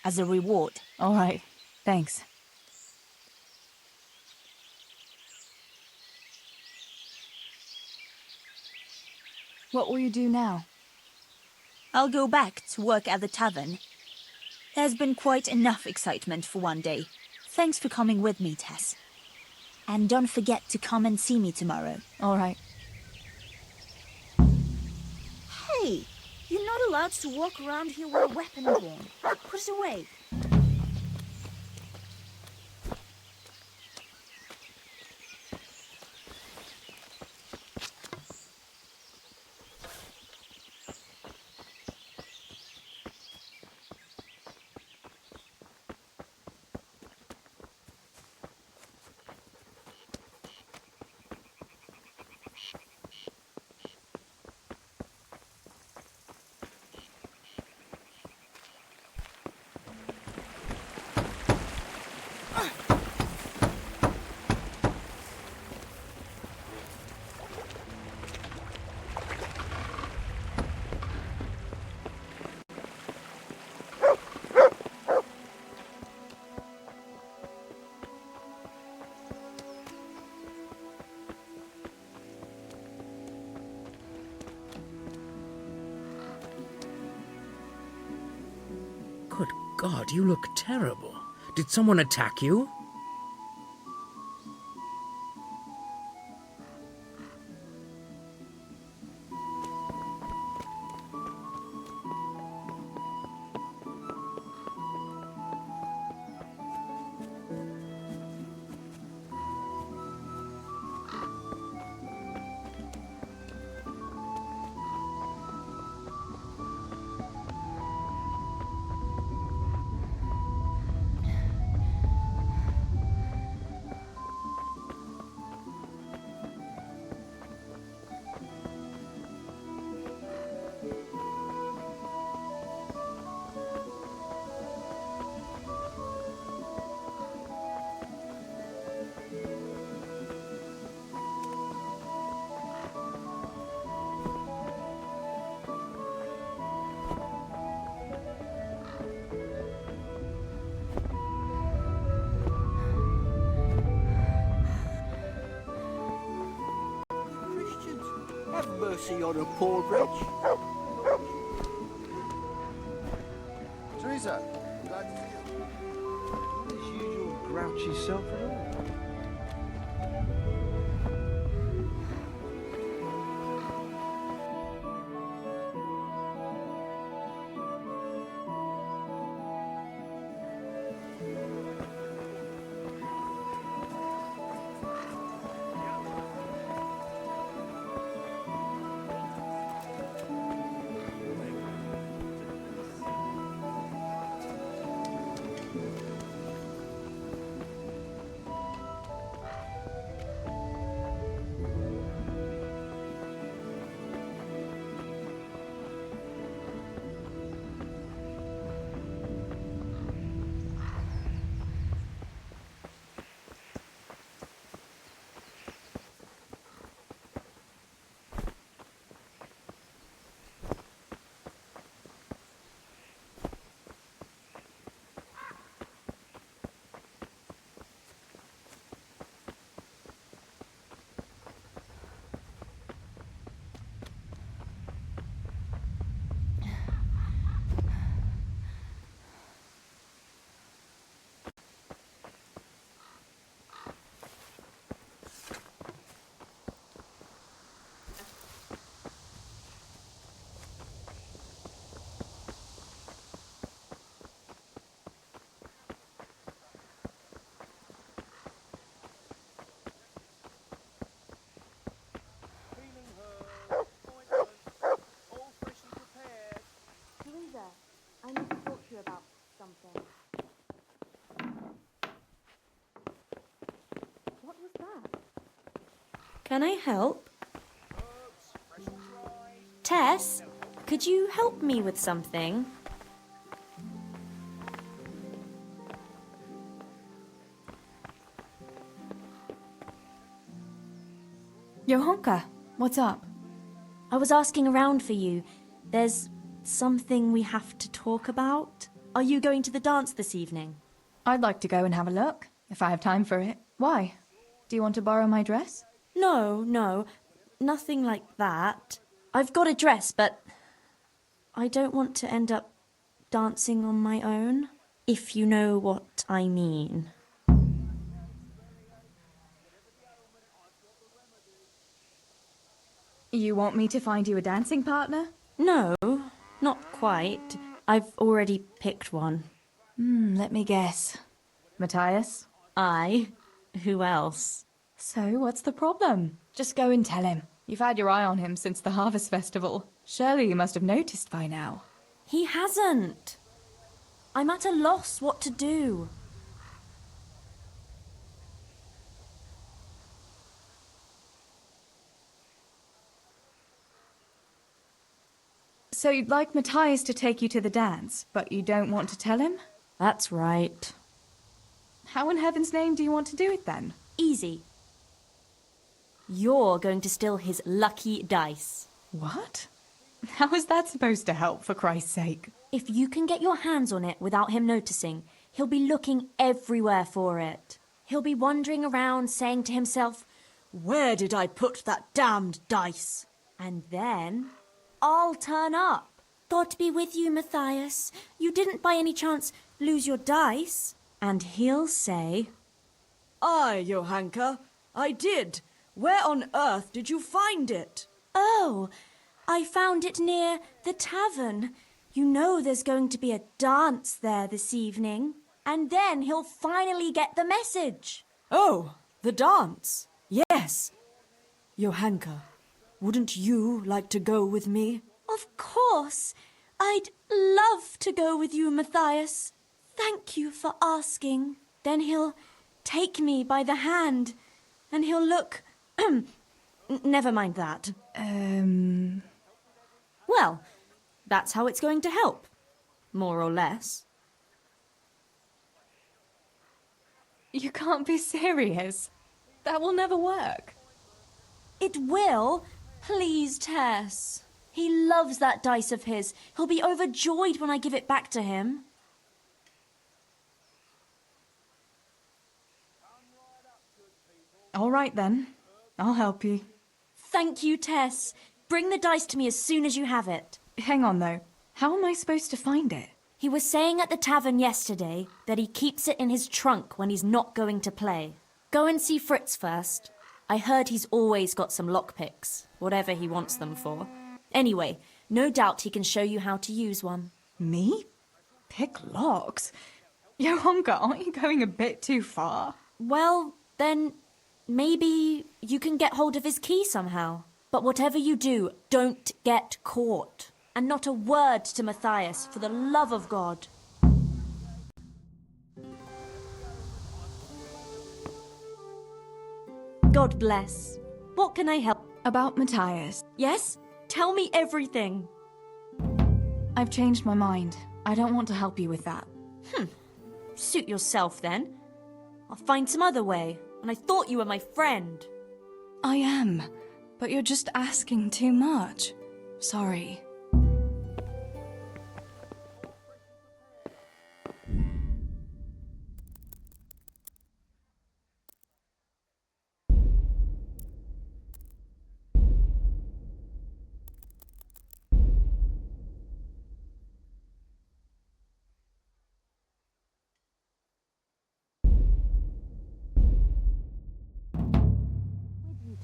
As a reward. All right. Thanks. What will you do now? I'll go back to work at the tavern. There's been quite enough excitement for one day. Thanks for coming with me, Tess. And don't forget to come and see me tomorrow. All right. Hey! You're not allowed to walk around here with a weapon drawn. Put it away. God, you look terrible. Did someone attack you? Have mercy on a poor wretch. Teresa, glad to see you. Not his usual grouchy self at all. I need to talk to you about something. What was that? Can I help? Tess, could you help me with something? Johanka, what's up? I was asking around for you. There's something we have to talk about. Are you going to the dance this evening? I'd like to go and have a look, if I have time for it. Why? Do you want to borrow my dress? No, nothing like that. I've got a dress, but I don't want to end up dancing on my own, if you know what I mean. You want me to find you a dancing partner? No, not quite. I've already picked one. Let me guess. Matthias? I? Who else? So, what's the problem? Just go and tell him. You've had your eye on him since the Harvest Festival. Surely you must have noticed by now. He hasn't. I'm at a loss what to do. So you'd like Matthias to take you to the dance, but you don't want to tell him? That's right. How in heaven's name do you want to do it then? Easy. You're going to steal his lucky dice. What? How is that supposed to help, for Christ's sake? If you can get your hands on it without him noticing, he'll be looking everywhere for it. He'll be wandering around saying to himself, "Where did I put that damned dice?" And then I'll turn up. God be with you, Matthias. You didn't by any chance Lose your dice? And he'll say, Aye, Johanka, I did. Where on earth did you find it? Oh, I found it near the tavern. You know there's going to be a dance there this evening. And then he'll finally get the message. Oh, the dance. Yes. Johanka, wouldn't you like to go with me? Of course. I'd love to go with you, Matthias. Thank you for asking. Then he'll take me by the hand, and he'll look... Never mind that. Well, that's how it's going to help. More or less. You can't be serious. That will never work. It will. Please, Tess. He loves that dice of his. He'll be overjoyed when I give it back to him. All right, then. I'll help you. Thank you, Tess. Bring the dice to me as soon as you have it. Hang on, though. How am I supposed to find it? He was saying at the tavern yesterday that he keeps it in his trunk when he's not going to play. Go and see Fritz first. I heard he's always got some lockpicks, whatever he wants them for. Anyway, no doubt he can show you how to use one. Me? Pick locks? Johanka, aren't you going a bit too far? Well, then maybe you can get hold of his key somehow. But whatever you do, don't get caught. And not a word to Matthias, for the love of God. God bless. What can I help? About Matthias. Yes? Tell me everything. I've changed my mind. I don't want to help you with that. Suit yourself, then. I'll find some other way. And I thought you were my friend. I am. But you're just asking too much. Sorry.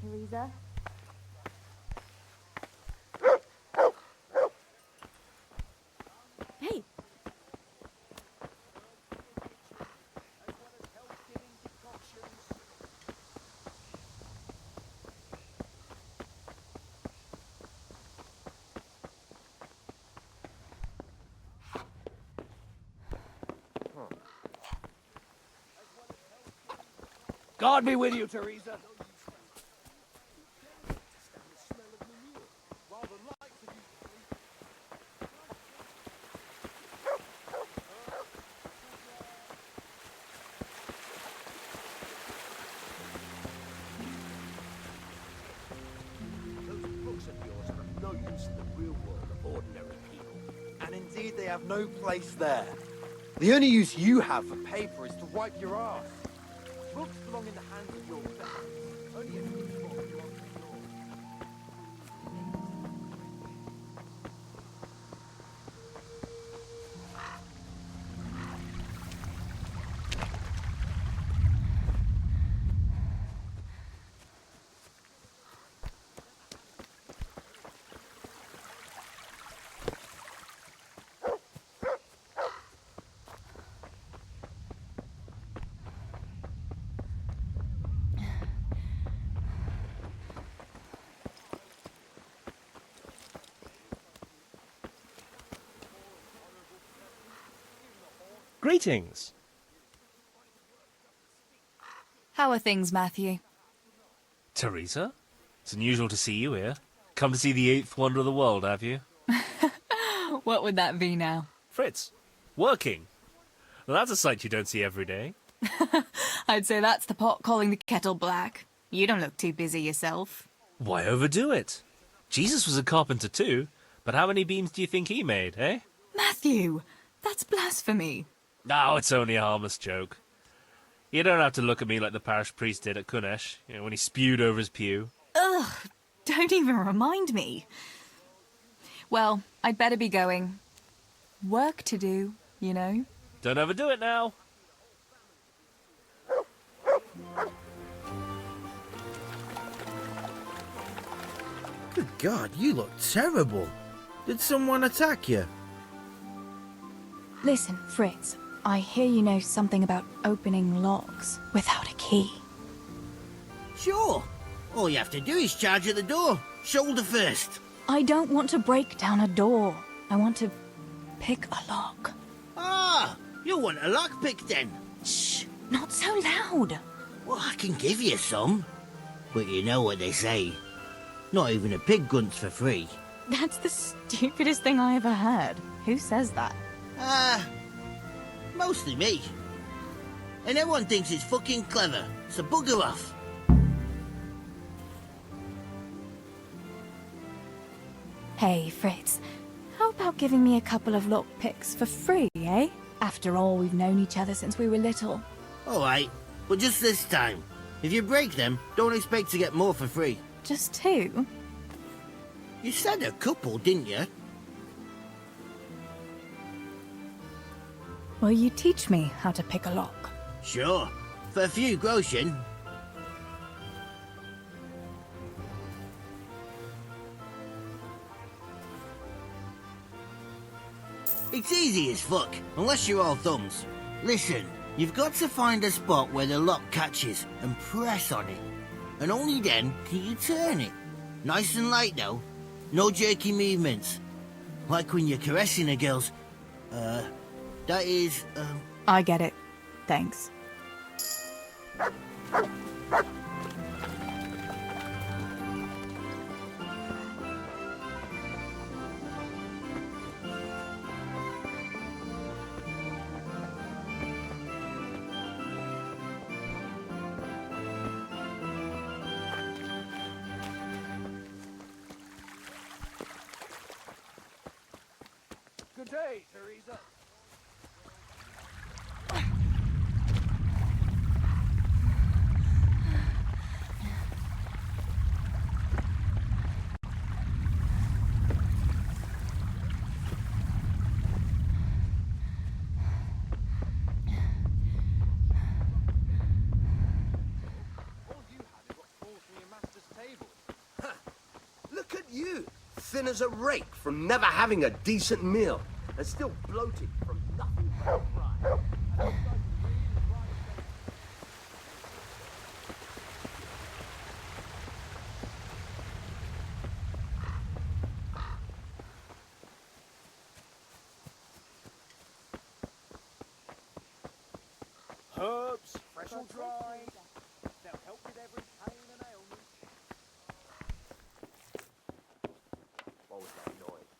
Teresa. Hey. God be with you, Teresa. And indeed, they have no place there. The only use you have for paper is to wipe your ass. Books belong in the hands of your betters. Only a pitchfork belongs to yours. Greetings. How are things, Matthew? Teresa? It's unusual to see you here. Come to see the eighth wonder of the world, have you? What would that be now? Fritz, working. Well, that's a sight you don't see every day. I'd say that's the pot calling the kettle black. You don't look too busy yourself. Why overdo it? Jesus was a carpenter too, but how many beams do you think he made, eh? Matthew, that's blasphemy. No, it's only a harmless joke. You don't have to look at me like the parish priest did at Kunesh, when he spewed over his pew. Ugh, don't even remind me. Well, I'd better be going. Work to do, you know. Don't overdo it now. Good God, you look terrible. Did someone attack you? Listen, Fritz, I hear you know something about opening locks without a key. Sure. All you have to do is charge at the door, shoulder first. I don't want to break down a door. I want to pick a lock. Ah, you want a lockpick then? Shh, not so loud. Well, I can give you some. But you know what they say. Not even a pig grunts for free. That's the stupidest thing I ever heard. Who says that? Mostly me. And everyone thinks it's fucking clever, so bugger off. Hey, Fritz, how about giving me a couple of lock picks for free, eh? After all, we've known each other since we were little. Alright, but just this time. If you break them, don't expect to get more for free. Just two? You said a couple, didn't you? Will you teach me how to pick a lock? Sure. For a few groschen. It's easy as fuck, unless you're all thumbs. Listen, you've got to find a spot where the lock catches and press on it. And only then can you turn it. Nice and light though. No jerky movements. Like when you're caressing a girl's... that is, I get it. Thanks. Good day, Teresa. Look at you, thin as a rake from never having a decent meal, and still bloated from nothing but pride. Herbs, fresh or dry. They'll help with every pain and ailment. What was that noise?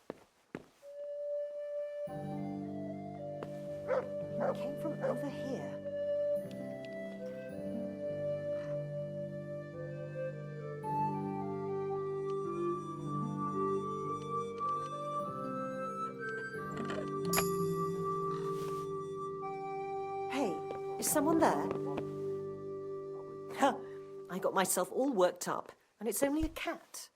It came from over here. Hey, is someone there? Huh, I got myself all worked up, and it's only a cat.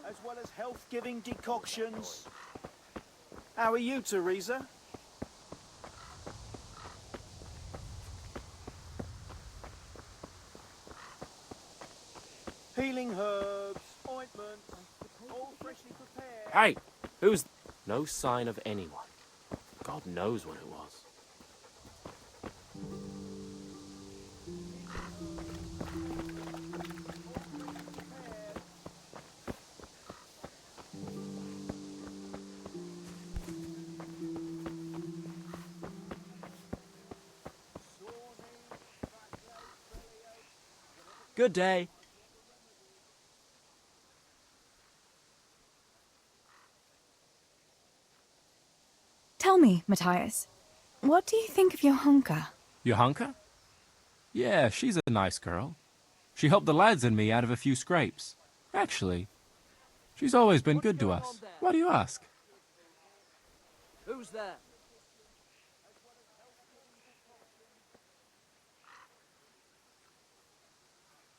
As well as health-giving decoctions. How are you, Teresa? Healing herbs, ointments, all freshly prepared. Hey, who's... No sign of anyone. God knows what it was. Good day. Tell me, Matthias, what do you think of your hunker? Johanka? Yeah, she's a nice girl. She helped the lads and me out of a few scrapes. Actually, she's always been good to us. Why do you ask? Who's there?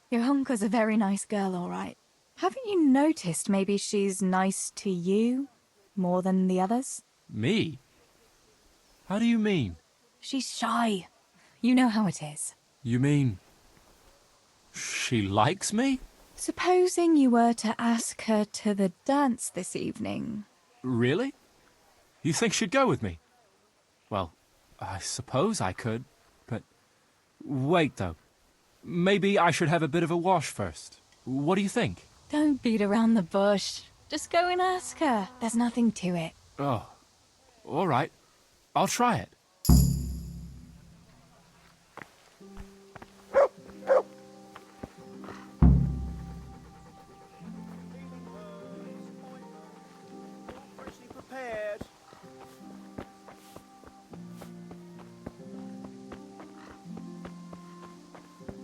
Your hunker's a very nice girl, all right. Haven't you noticed maybe she's nice to you more than the others? Me? How do you mean? She's shy. You know how it is. You mean... she likes me? Supposing you were to ask her to the dance this evening. Really? You think she'd go with me? Well, I suppose I could, but... Wait, though. Maybe I should have a bit of a wash first. What do you think? Don't beat around the bush. Just go and ask her. There's nothing to it. Oh, all right. I'll try it. Prepared.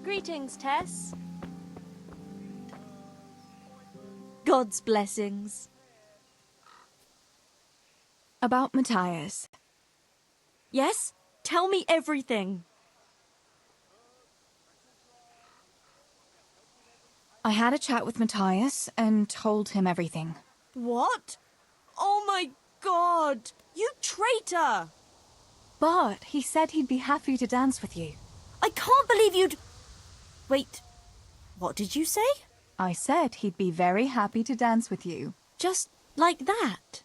Greetings, Tess. God's blessings. About Matthias. Yes? Tell me everything. I had a chat with Matthias and told him everything. What? Oh my God! You traitor! But he said he'd be happy to dance with you. I can't believe you'd... Wait, what did you say? I said he'd be very happy to dance with you. Just like that?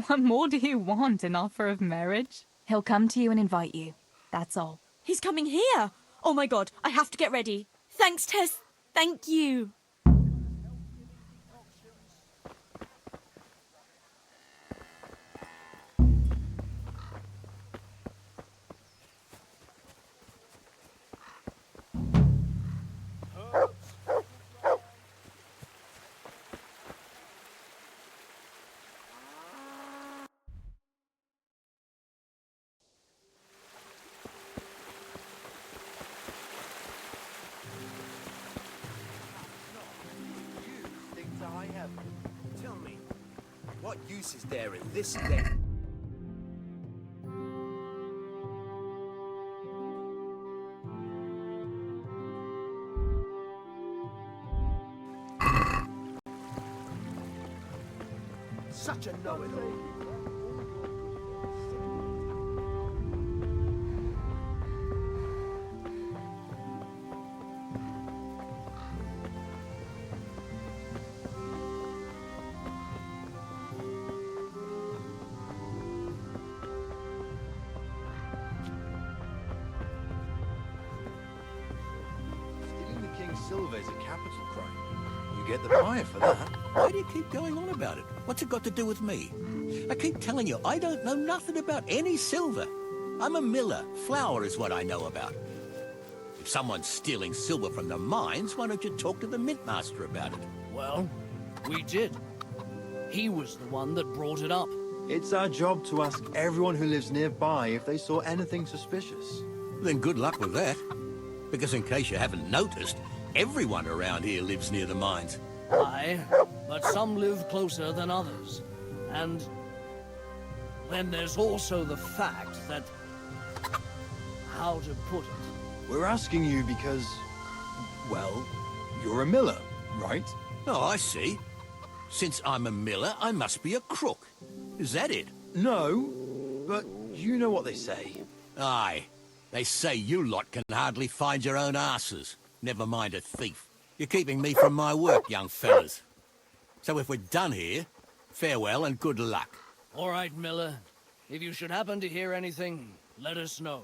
What more do you want, an offer of marriage? He'll come to you and invite you. That's all. He's coming here! Oh my God, I have to get ready. Thanks, Tess. Thank you. Tell me, what use is there in this deck? Such a know-it-all. Silver is a capital crime. You get the fire for that. Why do you keep going on about it? What's it got to do with me? I keep telling you, I don't know nothing about any silver. I'm a miller. Flour is what I know about. If someone's stealing silver from the mines, why don't you talk to the mint master about it? Well, we did. He was the one that brought it up. It's our job to ask everyone who lives nearby if they saw anything suspicious. Then good luck with that. Because in case you haven't noticed, everyone around here lives near the mines. Aye, but some live closer than others. And then there's also the fact that... how to put it? We're asking you because, well, you're a miller, right? Oh, I see. Since I'm a miller, I must be a crook. Is that it? No, but you know what they say. Aye. They say you lot can hardly find your own asses. Never mind a thief. You're keeping me from my work, young fellas. So if we're done here, farewell and good luck. All right, Miller. If you should happen to hear anything, let us know.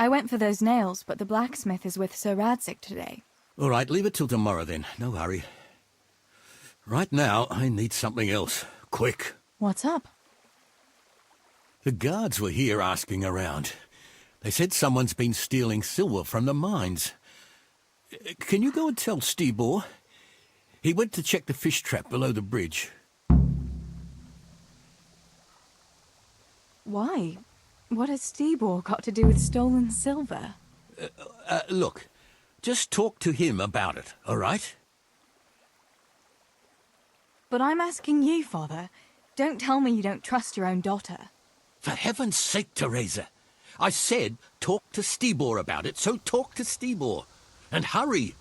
I went for those nails, but the blacksmith is with Sir Radzig today. All right, leave it till tomorrow then. No hurry. Right now, I need something else. Quick. What's up? The guards were here asking around. They said someone's been stealing silver from the mines. Can you go and tell Stibor? He went to check the fish trap below the bridge. Why? What has Stibor got to do with stolen silver? Look, just talk to him about it, all right? But I'm asking you, Father. Don't tell me you don't trust your own daughter. For heaven's sake, Teresa. I said talk to Stibor about it, so talk to Stibor. And hurry!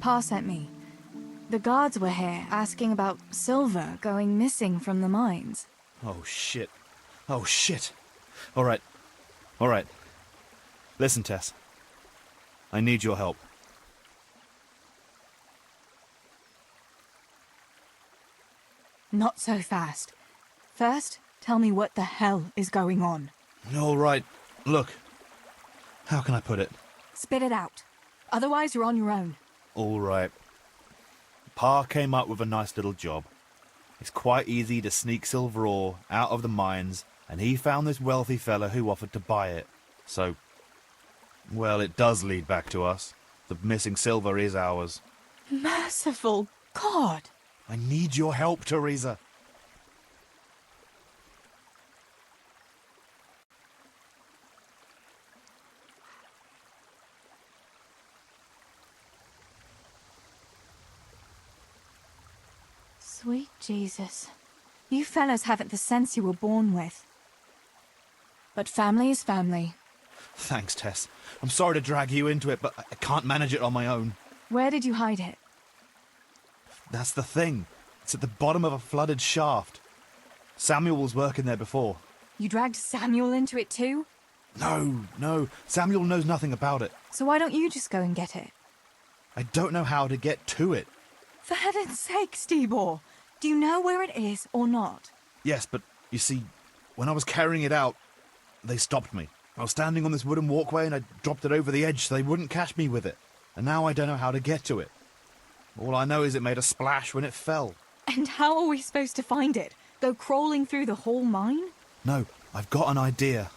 Pa sent me. The guards were here asking about silver going missing from the mines. Oh, shit. Oh, shit. All right. All right. Listen, Tess. I need your help. Not so fast. First, tell me what the hell is going on. All right. Look. How can I put it? Spit it out. Otherwise, you're on your own. All right. Pa came up with a nice little job. It's quite easy to sneak silver ore out of the mines, and he found this wealthy fella who offered to buy it. So, well, it does lead back to us. The missing silver is ours. Merciful God! I need your help, Teresa. Sweet Jesus. You fellas haven't the sense you were born with. But family is family. Thanks, Tess. I'm sorry to drag you into it, but I can't manage it on my own. Where did you hide it? That's the thing. It's at the bottom of a flooded shaft. Samuel was working there before. You dragged Samuel into it too? No. Samuel knows nothing about it. So why don't you just go and get it? I don't know how to get to it. For heaven's sake, Stibor! Do you know where it is or not? Yes, but you see, when I was carrying it out, they stopped me. I was standing on this wooden walkway and I dropped it over the edge so they wouldn't catch me with it. And now I don't know how to get to it. All I know is it made a splash when it fell. And how are we supposed to find it? Go crawling through the whole mine? No, I've got an idea.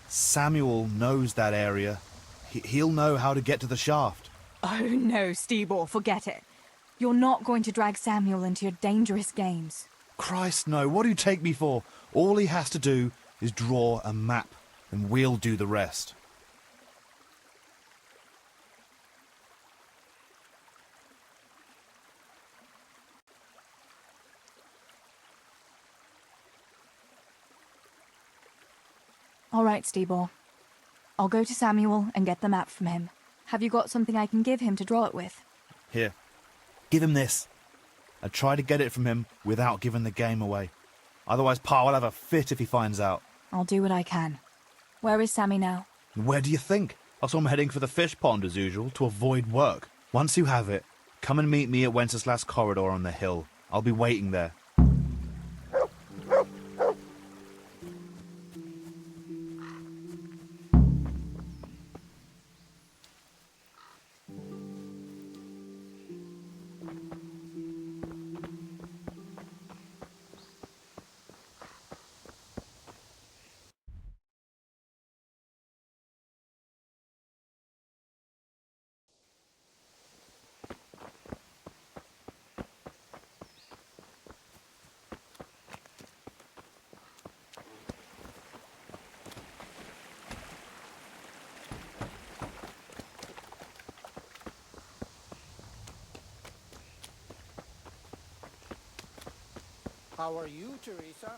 Samuel knows that area. He'll know how to get to the shaft. Oh no, Stibor, forget it. You're not going to drag Samuel into your dangerous games. Christ, no. What do you take me for? All he has to do is draw a map, and we'll do the rest. All right, Stibor. I'll go to Samuel and get the map from him. Have you got something I can give him to draw it with? Here. Give him this. I try to get it from him without giving the game away. Otherwise, Pa will have a fit if he finds out. I'll do what I can. Where is Sammy now? Where do you think? I saw him heading for the fish pond as usual to avoid work. Once you have it, come and meet me at Wenceslaus corridor on the hill. I'll be waiting there. How are you, Teresa?